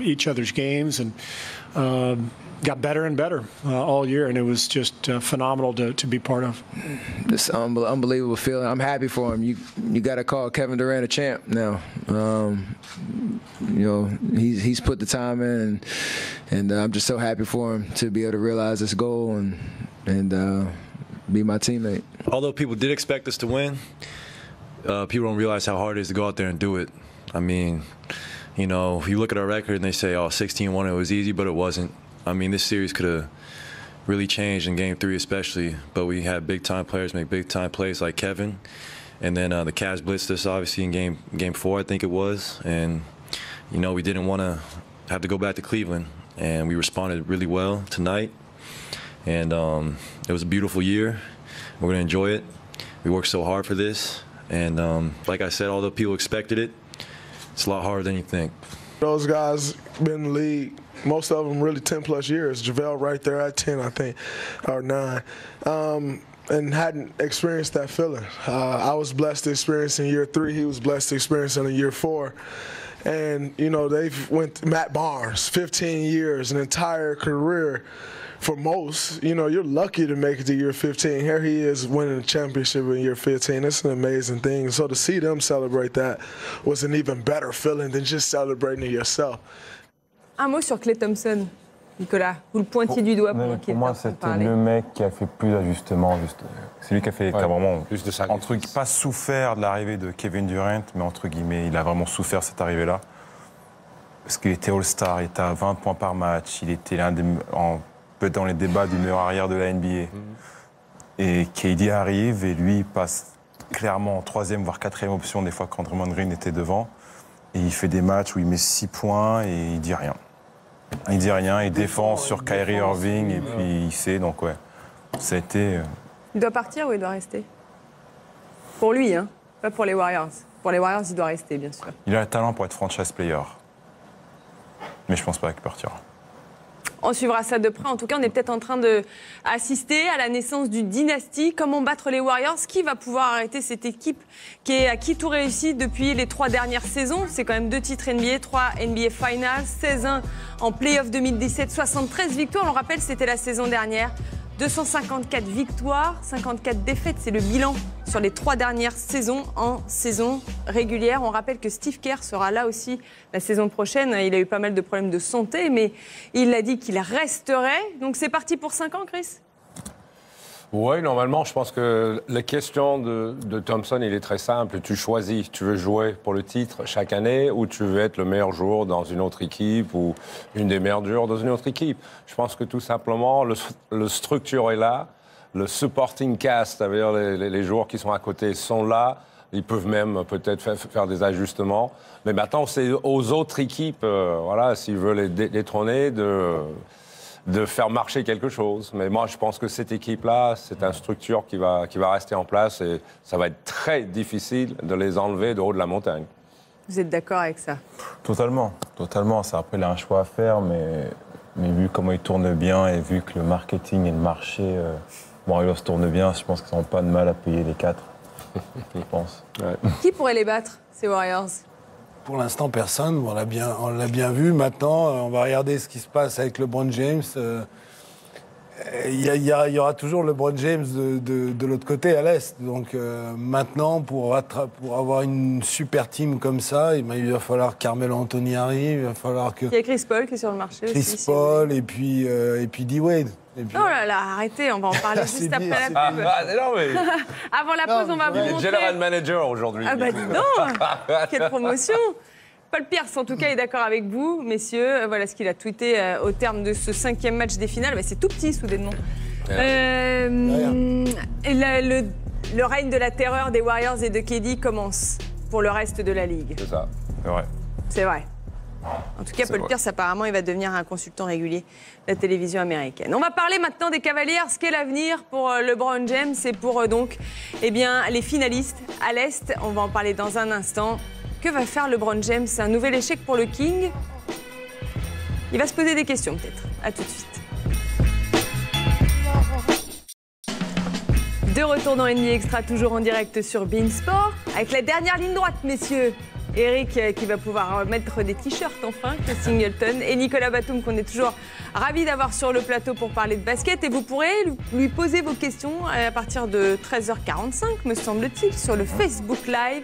each other's games and got better and better all year, and it was just phenomenal to be part of. It's an unbelievable feeling. I'm happy for him. You got to call Kevin Durant a champ now. You know, he's put the time in, and I'm just so happy for him to be able to realize this goal and be my teammate. Although people did expect us to win, people don't realize how hard it is to go out there and do it. I mean, you know, you look at our record and they say, oh, 16-1, it was easy, but it wasn't. I mean, this series could have really changed in Game 3 especially, but we had big-time players make big-time plays like Kevin. And then the Cavs blitzed us, obviously, in game 4, I think it was. And, you know, we didn't want to have to go back to Cleveland. And we responded really well tonight. And it was a beautiful year. We're going to enjoy it. We worked so hard for this. And like I said, although people expected it, it's a lot harder than you think. Those guys been in the league, most of them really 10-plus years. JaVale right there at 10, I think, or 9. And hadn't experienced that feeling. I was blessed to experience in year 3. He was blessed to experience in year 4. And, you know, they've went to Matt Barnes, 15 years, an entire career. For most, you know, you're lucky to make it to year 15. Here he is winning a championship in year 15. It's an amazing thing. So to see them celebrate that was an even better feeling than just celebrating it yourself. Un mot sur Klay Thompson, Nicolas. Vous le pointiez du doigt pour moi, c'était le mec qui a fait plus d'ajustements. C'est lui qui a fait qui a vraiment plus de pas souffert de l'arrivée de Kevin Durant, mais entre guillemets, il a vraiment souffert cette arrivée-là. Parce qu'il était All-Star, il était à 20 points par match, il était l'un des... peut-être dans les débats du meilleur arrière de la NBA. Et KD arrive et lui passe clairement en 3e voire 4e option des fois quand Draymond Green était devant. Et il fait des matchs où il met 6 points et il dit rien. Il dit rien, il défend sur Kyrie Irving et puis il sait, donc ouais, ça a été... Il doit partir ou il doit rester? Pour lui, hein, pas pour les Warriors. Pour les Warriors, il doit rester, bien sûr. Il a le talent pour être franchise player. Mais je pense pas qu'il partira. On suivra ça de près. En tout cas, on est peut-être en train d'assister à la naissance d'une dynastie. Comment battre les Warriors? Qui va pouvoir arrêter cette équipe à qui tout réussit depuis les 3 dernières saisons? C'est quand même 2 titres NBA, 3 NBA Finals, 16-1 en Playoff 2017, 73 victoires. On le rappelle, c'était la saison dernière. 254 victoires, 54 défaites, c'est le bilan sur les 3 dernières saisons en saison régulière. On rappelle que Steve Kerr sera là aussi la saison prochaine. Il a eu pas mal de problèmes de santé, mais il a dit qu'il resterait. Donc c'est parti pour 5 ans, Chris? Oui, normalement, je pense que la question de Thompson, il est très simple. Tu choisis, tu veux jouer pour le titre chaque année ou tu veux être le meilleur joueur dans une autre équipe ou une des meilleurs joueurs dans une autre équipe. Je pense que tout simplement, le structure est là, le supporting cast, c'est-à-dire les joueurs qui sont à côté sont là. Ils peuvent même peut-être faire des ajustements. Mais maintenant, c'est aux autres équipes, voilà, s'ils veulent les détrôner, de faire marcher quelque chose. Mais moi, je pense que cette équipe-là, c'est une structure qui va rester en place et ça va être très difficile de les enlever de haut de la montagne. Vous êtes d'accord avec ça? Totalement, totalement. Ça, après, il a un choix à faire, mais vu comment il tourne bien et vu que le marketing et le marché, Warriors tourne bien, je pense qu'ils n'ont pas de mal à payer les 4. Je pense. Ouais. Qui pourrait les battre, ces Warriors? Pour l'instant, personne. On l'a bien vu. Maintenant, on va regarder ce qui se passe avec LeBron James. Il y aura toujours LeBron James de l'autre côté, à l'Est. Donc maintenant, pour avoir une super team comme ça, il va falloir que Carmelo Anthony arrive. Il va falloir que... Il y a Chris Paul qui est sur le marché aussi. Chris Paul et puis D-Wade. Oh là là, arrêtez, on va en parler juste après la pub. Non, mais... Avant la pause, on va vous montrer... Il est general manager aujourd'hui. Ah bah dis donc, quelle promotion. Paul Pierce, en tout cas, est d'accord avec vous, messieurs. Voilà ce qu'il a tweeté au terme de ce 5e match des finales. Bah, c'est tout petit, soudainement. Le règne de la terreur des Warriors et de KD commence pour le reste de la Ligue. C'est ça, c'est vrai. C'est vrai. En tout cas, Paul Pierce, apparemment, il va devenir un consultant régulier de la télévision américaine. On va parler maintenant des Cavaliers. Ce qu'est l'avenir pour LeBron James et pour donc les finalistes à l'Est. On va en parler dans un instant. Que va faire LeBron James? Un nouvel échec pour le King? Il va se poser des questions, peut-être. À tout de suite. De retour dans NBA Extra, toujours en direct sur Beansport. Avec la dernière ligne droite, messieurs. Eric qui va pouvoir mettre des t-shirts enfin, Chris Singleton, et Nicolas Batum qu'on est toujours ravis d'avoir sur le plateau pour parler de basket. Et vous pourrez lui poser vos questions à partir de 13h45, me semble-t-il, sur le Facebook Live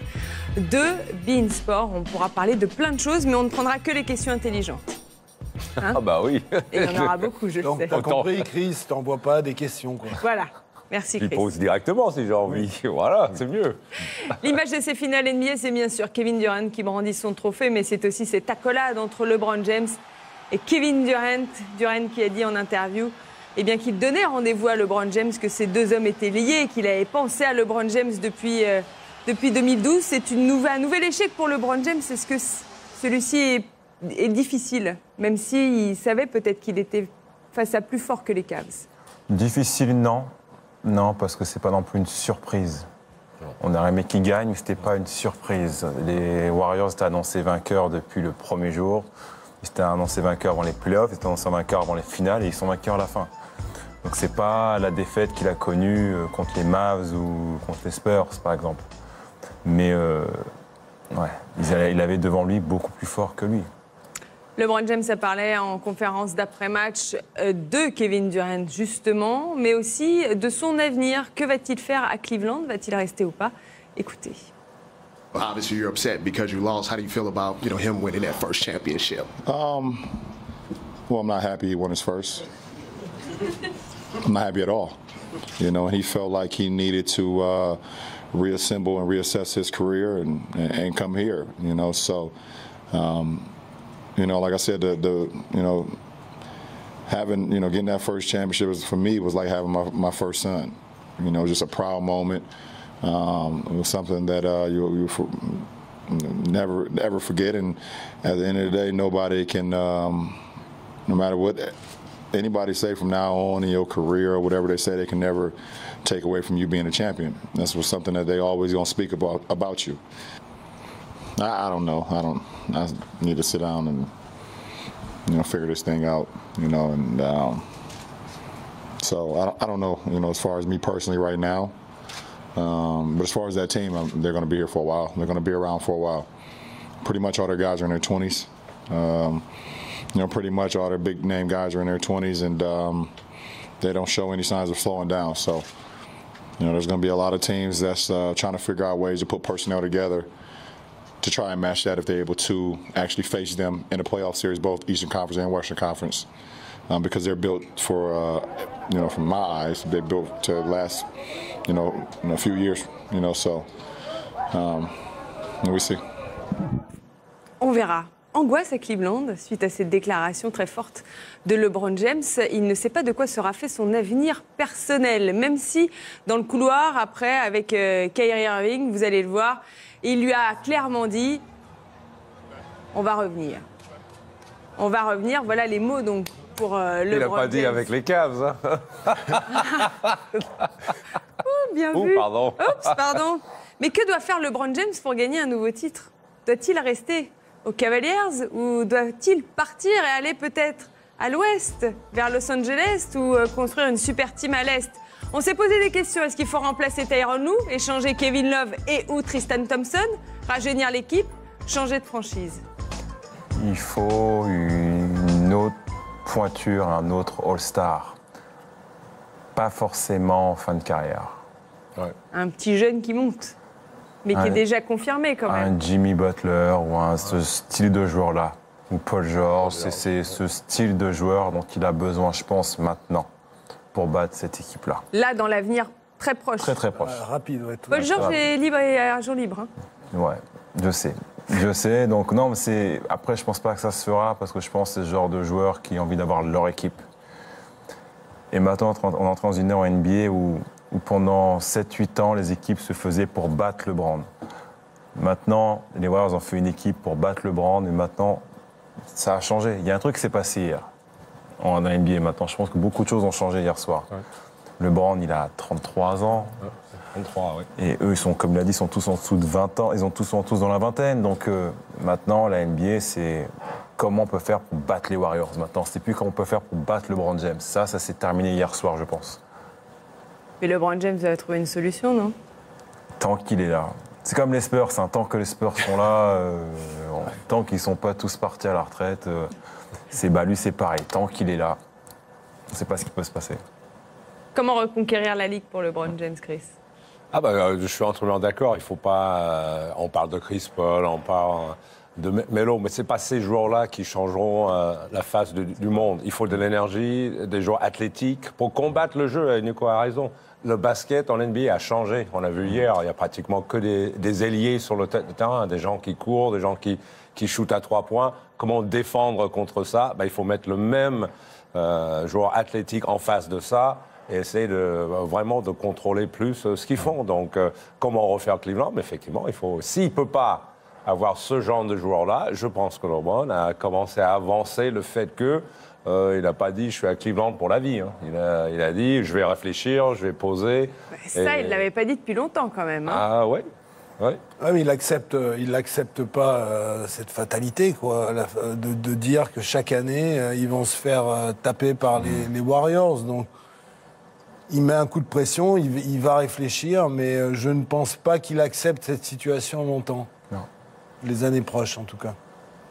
de Beansport. On pourra parler de plein de choses, mais on ne prendra que les questions intelligentes. Hein? Ah bah oui. Et il y en aura beaucoup, je le sais. T'as compris, Chris, t'envoies pas des questions, quoi. Voilà. Merci, Chris. Il pose directement si j'ai envie. Voilà, c'est mieux. L'image de ces finales NBA, c'est bien sûr Kevin Durant qui brandit son trophée, mais c'est aussi cette accolade entre LeBron James et Kevin Durant. Durant qui a dit en interview qu'il donnait rendez-vous à LeBron James, que ces deux hommes étaient liés, qu'il avait pensé à LeBron James depuis 2012. C'est un nouvel échec pour LeBron James. Est-ce que celui-ci est difficile, même s'il savait peut-être qu'il était face à plus fort que les Cavs? Difficile, non. Non, parce que c'est pas non plus une surprise. On aurait aimé qu'ils gagnent, mais c'était pas une surprise. Les Warriors étaient annoncés vainqueurs depuis le premier jour. Ils étaient annoncés vainqueurs avant les playoffs, ils étaient annoncés vainqueurs avant les finales et ils sont vainqueurs à la fin. Donc c'est pas la défaite qu'il a connue contre les Mavs ou contre les Spurs, par exemple. Mais Ouais, il avait devant lui beaucoup plus fort que lui. LeBron James a parlé en conférence d'après-match de Kevin Durant, justement, mais aussi de son avenir. Que va-t-il faire à Cleveland? Va-t-il rester ou pas? Écoutez. Obviously, you're upset because you lost. How do you feel about, him winning that first championship? Well, I'm not happy he won his first. I'm not happy at all. He felt like he needed to reassemble and reassess his career and come here. So, like I said, having, getting that first championship for me was like having my first son. Just a proud moment. It was something that you never ever forget, and at the end of the day, nobody can, no matter what anybody say from now on in your career or whatever they say, they can never take away from you being a champion. That's something that they always gonna speak about you. I don't know. I need to sit down and figure this thing out. So I don't know. As far as me personally right now. But as far as that team, they're going to be here for a while. They're going to be around for a while. Pretty much all their guys are in their 20s. Pretty much all their big name guys are in their 20s, and they don't show any signs of slowing down. So, there's going to be a lot of teams that's trying to figure out ways to put personnel together to try and match that if they're able to actually face them in a playoff series, both Eastern Conference and Western Conference, because they're built for, from my eyes, they're built to last, a few years, so we see. On verra. Angoisse à Cleveland suite à cette déclaration très forte de LeBron James. Il ne sait pas de quoi sera fait son avenir personnel, même si dans le couloir, après, avec Kyrie Irving, vous allez le voir, il lui a clairement dit « On va revenir ». On va revenir, voilà les mots donc pour LeBron James. Il n'a pas dit avec les Cavs. Oh, bien vu. Pardon. Oups, pardon. Mais que doit faire LeBron James pour gagner un nouveau titre? Doit-il rester aux Cavaliers ou doit-il partir et aller peut-être à l'ouest, vers Los Angeles ou construire une super team à l'est? On s'est posé des questions. Est-ce qu'il faut remplacer Tyronn Lue, échanger Kevin Love et ou Tristan Thompson, rajeunir l'équipe, changer de franchise? Il faut une autre pointure, un autre All-Star. Pas forcément en fin de carrière. Ouais. Un petit jeune qui monte, mais qui est déjà confirmé quand même. Un Jimmy Butler ou ce style de joueur-là. Ou Paul George, c'est ce style de joueur dont il a besoin, je pense, maintenant, pour battre cette équipe-là. Là, dans l'avenir très proche. Très, très proche. Rapide, ouais. Paul George est libre et agent libre. Hein. Ouais, je sais. Donc non, mais après, je pense pas que ça se fera parce que je pense que c'est ce genre de joueurs qui ont envie d'avoir leur équipe. Et maintenant, on est entré dans une ère en NBA où pendant 7-8 ans, les équipes se faisaient pour battre LeBron. Maintenant, les Warriors ont fait une équipe pour battre LeBron et maintenant, ça a changé. Il y a un truc qui s'est passé hier en NBA maintenant. Je pense que beaucoup de choses ont changé hier soir. Ouais. LeBron, il a 33 ans. Ouais, 33, oui. Et eux, ils sont, comme il l'a dit, ils sont tous en dessous de 20 ans. Ils sont tous dans la vingtaine. Donc maintenant, la NBA, c'est comment on peut faire pour battre les Warriors. Maintenant, c'est plus comment on peut faire pour battre LeBron James. Ça s'est terminé hier soir, je pense. Mais LeBron James va trouver une solution, non? Tant qu'il est là. C'est comme les Spurs. Tant que les Spurs sont là, tant qu'ils ne sont pas tous partis à la retraite, lui, c'est pareil. Tant qu'il est là, on ne sait pas ce qui peut se passer. Comment reconquérir la Ligue pour LeBron James, Chris? Je suis entièrement d'accord. Il ne faut pas... on parle de Chris Paul, on parle de Melo, mais ce n'est pas ces joueurs-là qui changeront la face du monde. Il faut de l'énergie, des joueurs athlétiques pour combattre le jeu. Nico a raison. Le basket en NBA a changé. On l'a vu hier, il n'y a pratiquement que des ailiers sur le terrain, des gens qui courent, des gens qui shootent à 3 points. Comment défendre contre ça? Il faut mettre le même joueur athlétique en face de ça et essayer vraiment de contrôler plus ce qu'ils font. Donc, comment refaire Cleveland? Mais effectivement, s'il ne peut pas avoir ce genre de joueur-là, je pense que LeBron a commencé à avancer le fait que il n'a pas dit « je suis à Cleveland pour la vie ». Il a dit « je vais réfléchir, je vais poser ». Ça, il ne l'avait pas dit depuis longtemps quand même. Hein. Ah oui. Ouais, mais il n'accepte pas cette fatalité, quoi, de dire que chaque année, ils vont se faire taper par les Warriors. Donc, il met un coup de pression, il va réfléchir, mais je ne pense pas qu'il accepte cette situation longtemps. Non. les années proches en tout cas.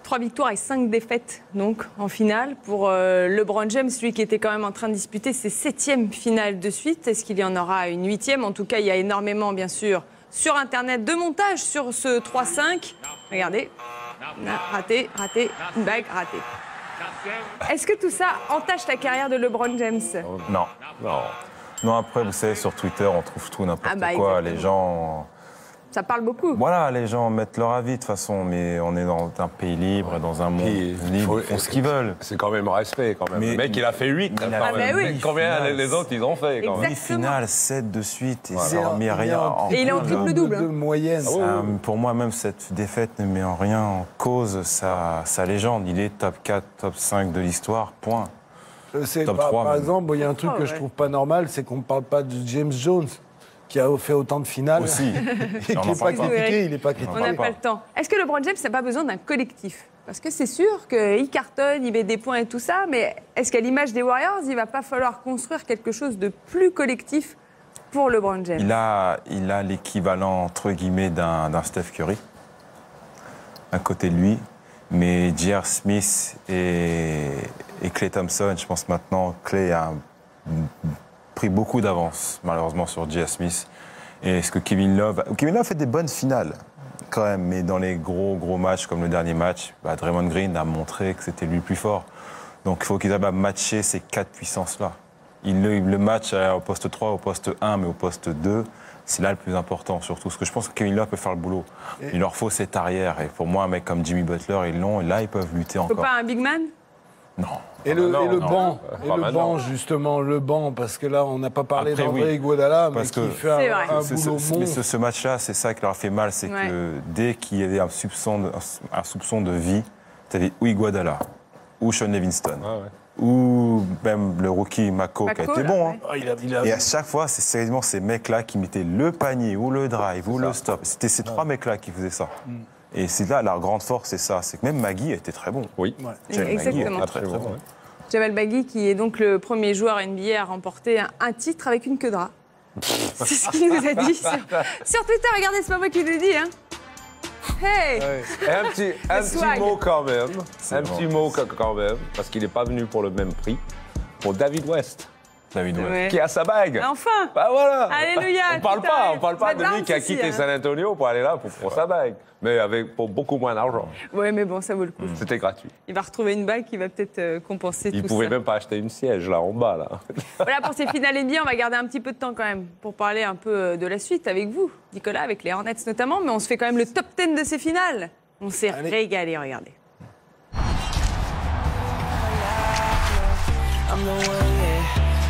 3 victoires et 5 défaites donc en finale pour LeBron James, celui qui était quand même en train de disputer ses 7e finales de suite. Est-ce qu'il y en aura une 8e? En tout cas, il y a énormément, bien sûr, sur Internet de montage sur ce 3-5. Regardez, raté, une bague, raté. Est-ce que tout ça entache la carrière de LeBron James? Non, après, vous savez, sur Twitter, on trouve tout, n'importe quoi. Exactement. Les gens... Ça parle beaucoup. Voilà, les gens mettent leur avis de toute façon, mais on est dans un pays libre, dans un monde libre, ils font ce qu'ils veulent. C'est quand même respect, quand même. Le mec, il a fait 8. Combien les autres, ils ont fait quand même. Finale, 7 de suite, et Voilà. ça ne met rien en cause. Et il est en triple-double. De moyenne. Pour moi, même cette défaite ne met en rien en cause sa légende. Il est top 4, top 5 de l'histoire, point. Top 3, par exemple, il y a un truc que je trouve pas normal, c'est qu'on ne parle pas de James Jones, qui a fait autant de finales. Aussi. Et qui n'est pas critiqué, il n'est pas critiqué. On n'a pas le temps. Est-ce que LeBron James n'a pas besoin d'un collectif? Parce que c'est sûr qu'il cartonne, il met des points et tout ça, mais est-ce qu'à l'image des Warriors, il ne va pas falloir construire quelque chose de plus collectif pour LeBron James? Il a l'équivalent, entre guillemets, d'un Steph Curry à côté de lui. Mais J.R. Smith et Klay Thompson, je pense maintenant, Klay a pris beaucoup d'avance, malheureusement, sur J.R. Smith. Et est-ce que Kevin Love fait des bonnes finales, quand même, mais dans les gros matchs, comme le dernier match, Draymond Green a montré que c'était lui le plus fort. Donc il faut qu'ils arrivent à matcher ces 4 puissances-là. Le match au poste 3, au poste 1, mais au poste 2, c'est là le plus important, surtout. Parce que je pense que Kevin Love peut faire le boulot. Il leur faut cette arrière. Et pour moi, un mec comme Jimmy Butler, ils l'ont. Et là, ils peuvent lutter encore. Faut pas un big man? Non. Et le banc, justement, le banc, parce que là, on n'a pas parlé d'André Iguodala, mais qui fait un boulot monstre. Ce match-là, c'est ça qui leur a fait mal, c'est que dès qu'il y avait un soupçon de vie, tu avais ou Iguodala, ou Sean Livingston, ou même le rookie Mako qui a été bon. Et à chaque fois, c'est sérieusement ces mecs-là qui mettaient le panier, ou le drive, ou le stop. C'était ces 3 mecs-là qui faisaient ça. Et c'est là, leur grande force, c'est ça. C'est que même Magui était très bon. Oui. Exactement. Très bon. Jamal Magui, qui est donc le premier joueur NBA à remporter un titre avec une queue de rat. C'est ce qu'il nous a dit sur Twitter. Regardez, c'est pas moi qui le dis. Hein. Hey! Un petit mot quand même. Petit mot quand même, parce qu'il n'est pas venu pour le même prix. Pour David West. Qui a sa bague. Enfin. Bah voilà. Alléluia. On parle pas de lui qui a quitté San Antonio pour aller là pour sa bague. Mais pour beaucoup moins d'argent. Ouais, mais bon, ça vaut le coup. C'était gratuit. Il va retrouver une bague qui va peut-être compenser tout ça. Il pouvait même pas acheter une siège là en bas là. Voilà, pour ces finales NBA, on va garder un petit peu de temps quand même pour parler un peu de la suite avec vous, Nicolas, avec les Hornets notamment. Mais on se fait quand même le top 10 de ces finales. On s'est régalé, regardez.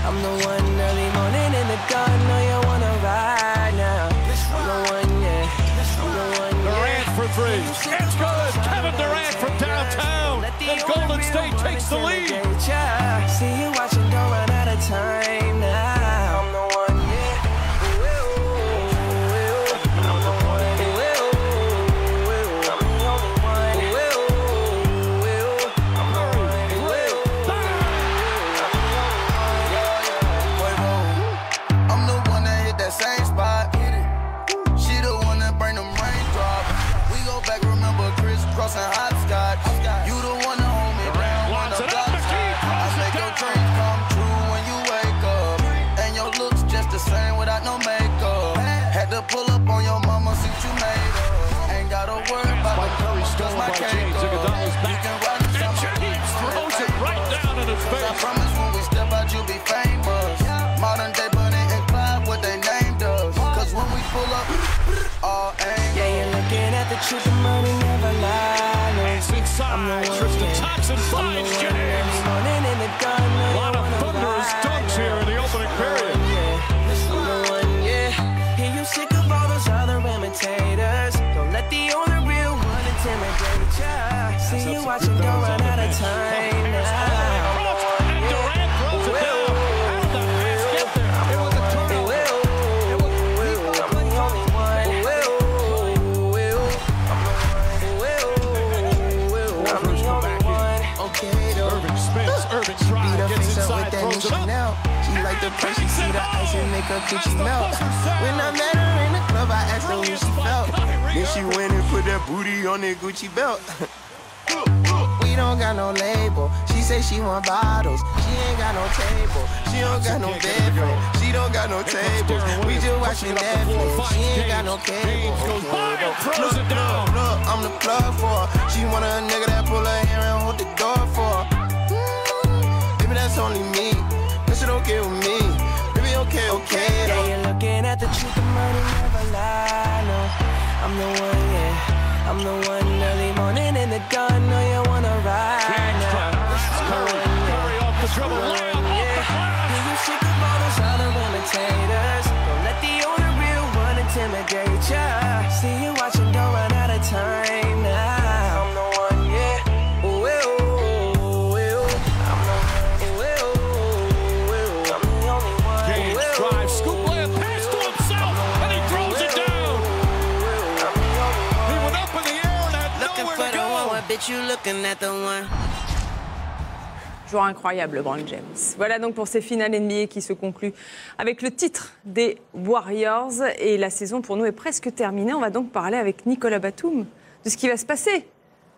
I'm the one early morning in the dark. Know you wanna ride now. I'm the one, yeah. I'm the one, yeah. Durant for 3. It's good. Kevin Durant from downtown. And Golden State takes the lead. See you watching, don't run out of time now. I'm the one, yeah. I'm the one, I'm the only one. I'm the I'm the one that hit that same spot. She the one that bring them raindrops. We go back, remember Chris crossing hopscotch. You the one that hold me down when the block hot. I make your dreams come true when you wake up. And your looks just the same without no makeup. Had to pull up on your mama, see what you made up. Ain't gotta worry about the Curry stolen by James. Iguodala's back. James throws it right down in his face. I promise when we step out, you'll be famous. Modern day Bonnie and Clyde, what they named us. Cause when we pull up, all angles. Yeah, you're looking at the truth, the money never lies. Inside, Tristan Thompson finds James. A lot of thunderous dunks here in the opening period. I'm the one, yeah. Hear you sick of all those other imitators. Don't let the only real one intimidate ya. See you watching, don't run out of time now. Irving spins, Irving tries, gets inside, throws it up. She like the pressure, see the ice and make her coochie melt. When I met her in the club, I asked her when she felt. Then she went and put that booty on that Gucci belt. We don't got no label. She say she want bottles. She ain't got no table. She don't got no bedroom. She don't got no table. We just watching Netflix. She ain't got no cable. Look, I'm the plug for her. She want a nigga that pull her hair and hold the door for her. Baby, that's only me. That shit okay with me. Baby, okay. Yeah, you're looking at the truth, the money never lie. No, I'm the one, yeah. I'm the one early morning in the gun. Know you wanna ride now. Curry off the dribble. You sick of all those other imitators. Don't let the only real one intimidate ya. See you watching, don't run out of time now. I'm the one, yeah. Ooh, ooh, ooh. I'm the one, ooh, ooh. I'm the only one. Gaines drives, scoop layup, pass to himself, and he throws it down. He went up in the air and had nowhere to go. Bitch, you looking at the one. Joueur incroyable, LeBron James. Voilà donc pour ces finales NBA qui se concluent avec le titre des Warriors. Et la saison pour nous est presque terminée. On va donc parler avec Nicolas Batum de ce qui va se passer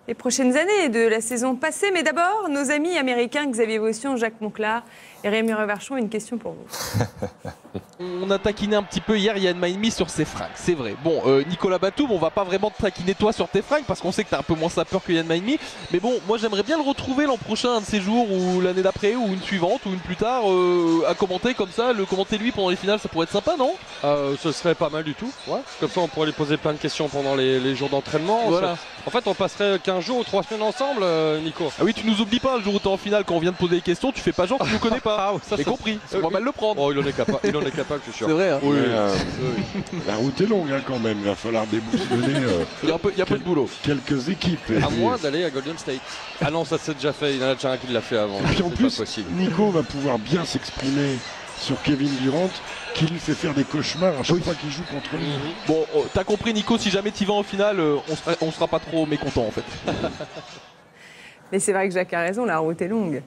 les prochaines années, de la saison passée. Mais d'abord, nos amis américains Xavier Votion, Jacques Monclar et Rémi Reverchon, une question pour vous. On a taquiné un petit peu hier Yann Maïmi sur ses fringues, c'est vrai. Bon, Nicolas Batum, on va pas vraiment te taquiner toi sur tes fringues parce qu'on sait que t'as un peu moins sapeur que Yann Maïmi. Mais bon, moi j'aimerais bien le retrouver l'an prochain, un de ces jours, ou l'année d'après, ou une suivante, ou une plus tard, à commenter comme ça. Le commenter lui pendant les finales, ça pourrait être sympa, non? Ce serait pas mal du tout. Ouais. Comme ça, on pourrait lui poser plein de questions pendant les jours d'entraînement. Voilà. En fait, on passerait 15 jours ou 3 semaines ensemble, Nico. Ah oui, tu nous oublies pas le jour où t'es en finale, quand on vient de poser des questions, tu fais pas genre que tu nous connais pas. Ah, ça, j'ai compris, on va mal le prendre. Oh, il en est capable, je suis sûr. C'est vrai, hein. Oui, La route est longue quand même, il va falloir déboussoler il y a un peu de boulot. Quelques équipes. À moins d'aller à Golden State. Ah non, ça c'est déjà fait, il y en a déjà un qui l'a fait avant. Et puis en plus, Nico va pouvoir bien s'exprimer sur Kevin Durant, qui lui fait faire des cauchemars à chaque fois qu'il joue contre lui. Bon, t'as compris Nico, si jamais tu vas en finale, on sera pas trop mécontent en fait. Mais c'est vrai que Jacques a raison, la route est longue.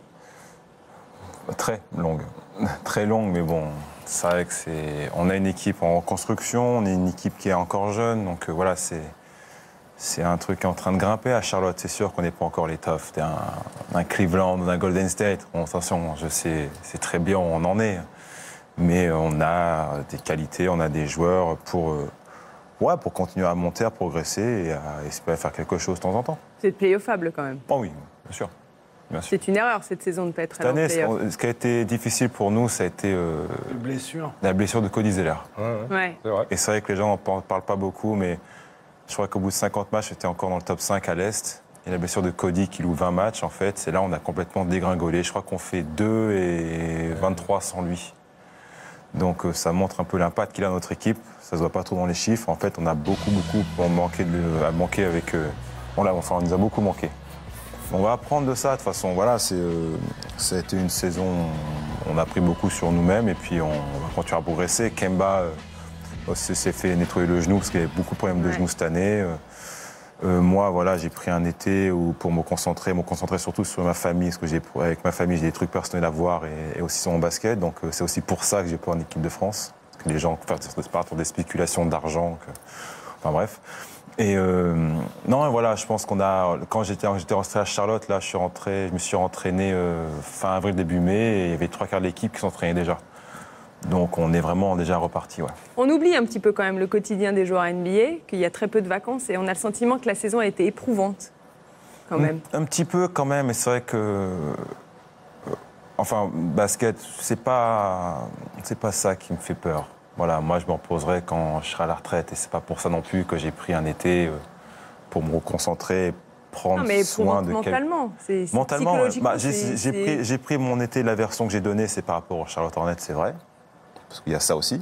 Très longue. Très longue, mais bon, c'est vrai que on a une équipe en construction, on est une équipe qui est encore jeune, donc voilà, c'est un truc qui est en train de grimper. À Charlotte, c'est sûr qu'on n'est pas encore les toughs d'un Cleveland ou d'un Golden State. Bon, attention, je sais, c'est très bien où on en est, mais on a des qualités, on a des joueurs pour continuer à monter, à progresser et à espérer faire quelque chose de temps en temps. C'est playoffable quand même. Oh oui, bien sûr. C'est une erreur cette saison de ne pas être cette année, ce qui a été difficile pour nous, ça a été la blessure de Cody Zeller. Ouais. C'est vrai. Et c'est vrai que les gens n'en parlent pas beaucoup, mais je crois qu'au bout de 50 matchs, j'étais encore dans le top 5 à l'Est. Et la blessure de Cody qui loue 20 matchs, en fait, c'est là où on a complètement dégringolé. Je crois qu'on fait 2 et 23 sans lui. Donc ça montre un peu l'impact qu'il a dans notre équipe. Ça se voit pas trop dans les chiffres. En fait, on a beaucoup manqué avec... on nous a beaucoup manqué. On va apprendre de ça, de toute façon. Voilà, ça a été une saison, on a appris beaucoup sur nous-mêmes et puis on va continuer à progresser. Kemba s'est fait nettoyer le genou parce qu'il y avait beaucoup de problèmes de genou cette année. Moi, voilà, j'ai pris un été pour me concentrer surtout sur ma famille, parce que avec ma famille, j'ai des trucs personnels à voir et aussi sur mon basket. Donc c'est aussi pour ça que j'ai pas en équipe de France. Parce que les gens partent des spéculations d'argent. Enfin bref. Et non, voilà, je pense quand j'étais rentré à Charlotte, là, je me suis entraîné fin avril, début mai, et il y avait 3/4 de l'équipe qui s'entraînait déjà. Donc on est vraiment déjà reparti, ouais. On oublie un petit peu quand même le quotidien des joueurs NBA, qu'il y a très peu de vacances, et on a le sentiment que la saison a été éprouvante, quand même. Un petit peu quand même, et c'est vrai que... basket, c'est pas ça qui me fait peur. Voilà, moi je me reposerai quand je serai à la retraite et c'est pas pour ça non plus que j'ai pris un été pour me reconcentrer, prendre soin de mentalement, mentalement, psychologiquement, j'ai pris mon été, la version que j'ai donnée, c'est par rapport au Charlotte Hornets, c'est vrai, parce qu'il y a ça aussi,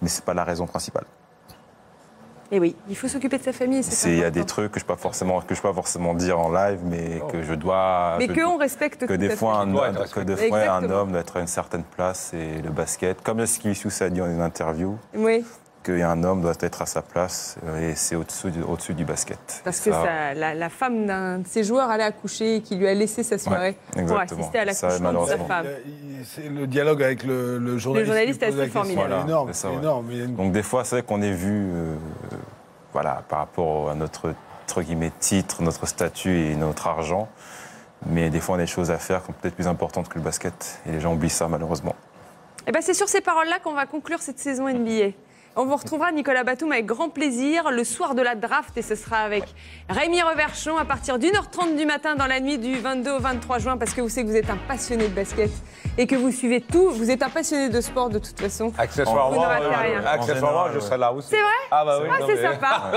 mais c'est pas la raison principale. Et oui, il faut s'occuper de sa famille. Il y a des trucs que je ne peux pas forcément dire en live, mais que je dois... Mais qu'on respecte que des fois, un homme doit être à une certaine place, et le basket, comme ce qu'Issous a dit en une interview, qu'un homme doit être à sa place, et c'est au-dessus du basket. Parce que la femme d'un de ses joueurs allait accoucher et qui lui a laissé sa soirée pour assister à l'accouchement de sa femme. c'est le dialogue avec le journaliste. Le journaliste est assez formidable. Voilà, énorme, c'est ça, c'est ouais. énorme. Donc des fois, c'est vrai qu'on est vu, voilà, par rapport à notre entre guillemets, titre, notre statut et notre argent. Mais des fois, on a des choses à faire qui sont peut-être plus importantes que le basket. Et les gens oublient ça, malheureusement. Et ben, c'est sur ces paroles-là qu'on va conclure cette saison NBA. On vous retrouvera, Nicolas Batum, avec grand plaisir le soir de la draft. Et ce sera avec Rémi Reverchon à partir d'1h30 du matin dans la nuit du 22 au 23 juin. Parce que vous savez que vous êtes un passionné de basket et que vous suivez tout. Vous êtes un passionné de sport de toute façon. Accessoirement, accessoirement je serai là aussi. C'est vrai? Ah bah oui. Ah, c'est sympa.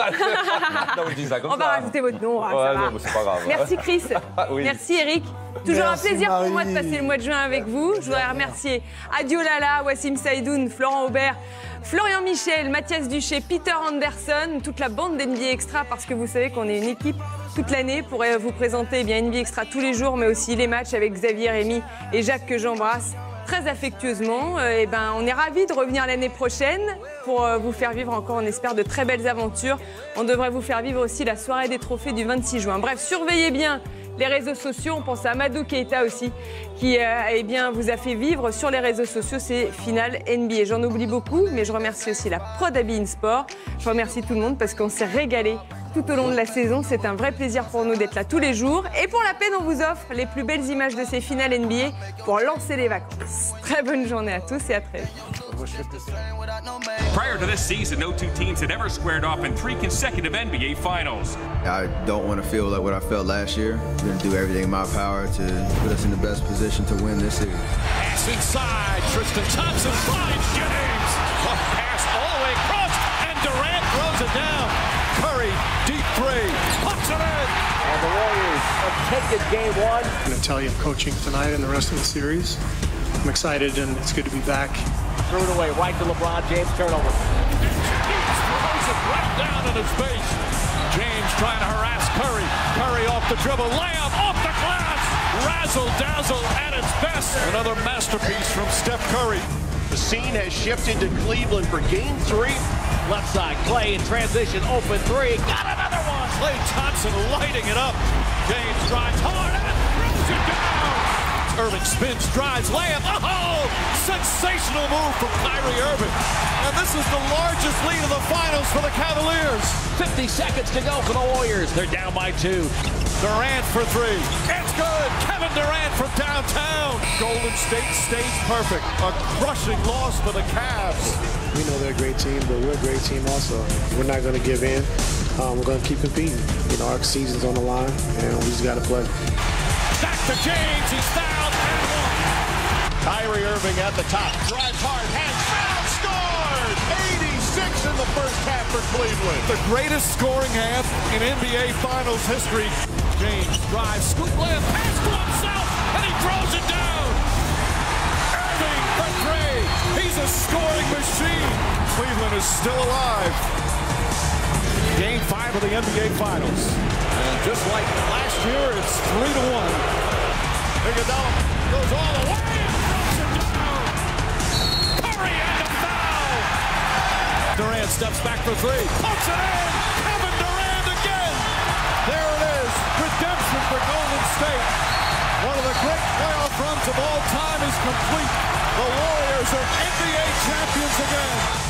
Non, je dis ça comme on va rajouter votre nom. Ouais, ça va. non, mais c'est pas grave. Merci Chris. Oui. Merci Eric. Toujours Merci, un plaisir Marie. pour moi de passer le mois de juin avec vous. Je voudrais remercier Adio Lala, Wassim Saïdoun, Florent Aubert, Florian Michel, Mathias Duché, Peter Anderson, toute la bande d'NBA Extra, parce que vous savez qu'on est une équipe toute l'année pour vous présenter NBA Extra tous les jours, mais aussi les matchs avec Xavier, Rémi et Jacques que j'embrasse très affectueusement. On est ravis de revenir l'année prochaine pour vous faire vivre encore, on espère, de très belles aventures. On devrait vous faire vivre aussi la soirée des trophées du 26 juin. Bref, surveillez bien les réseaux sociaux. On pense à Amadou Keita aussi, qui vous a fait vivre sur les réseaux sociaux ces finales NBA. J'en oublie beaucoup, mais je remercie aussi la prod Bein Sport. Je remercie tout le monde parce qu'on s'est régalé tout au long de la saison. C'est un vrai plaisir pour nous d'être là tous les jours. Et pour la peine, on vous offre les plus belles images de ces finales NBA pour lancer les vacances. Très bonne journée à tous et à très vite. Prior to this season, no two teams had ever squared off in 3 consecutive NBA Finals. I don't want to feel like what I felt last year. I'm going to do everything in my power to put us in the best position to win this series. Pass inside, Tristan Thompson finds James. A pass all the way across, and Durant throws it down. Curry, deep three, puts it in. And the Warriors have taken game one. I'm going to tell you I'm coaching tonight and the rest of the series. I'm excited and it's good to be back. Threw it away, right to LeBron James, turnover. Throws it right down in his face. James trying to harass Curry. Curry off the dribble, layup off the glass. Razzle dazzle at its best. Another masterpiece from Steph Curry. The scene has shifted to Cleveland for game 3. Left side, Clay in transition, open 3. Got another one. Klay Thompson lighting it up. James drives hard and throws it down. Irving spins, drives, layup. Oh! Sensational move from Kyrie Irving. And this is the largest lead of the finals for the Cavaliers. 50 seconds to go for the Warriors. They're down by 2. Durant for 3. It's good. Kevin Durant from downtown. Golden State stays perfect. A crushing loss for the Cavs. We know they're a great team, but we're a great team also. We're not going to give in. We're going to keep competing. You know, our season's on the line, and we just got to play. Back to James. He's fouled and one. Kyrie Irving at the top. Drives hard, hands foul, scores! 86 in the first half for Cleveland. The greatest scoring half in NBA Finals history. James drives, scoop layup, pass to himself, and he throws it down. Irving for 3. He's a scoring machine. Cleveland is still alive. Game 5 of the NBA Finals. And just like last year, it's 3-1. Iguodala goes all the way and throws it down. Curry and the foul. Durant steps back for 3. Puts it in. Kevin Durant again. There it is. Redemption for Golden State. One of the great playoff runs of all time is complete. The Warriors are NBA champions again.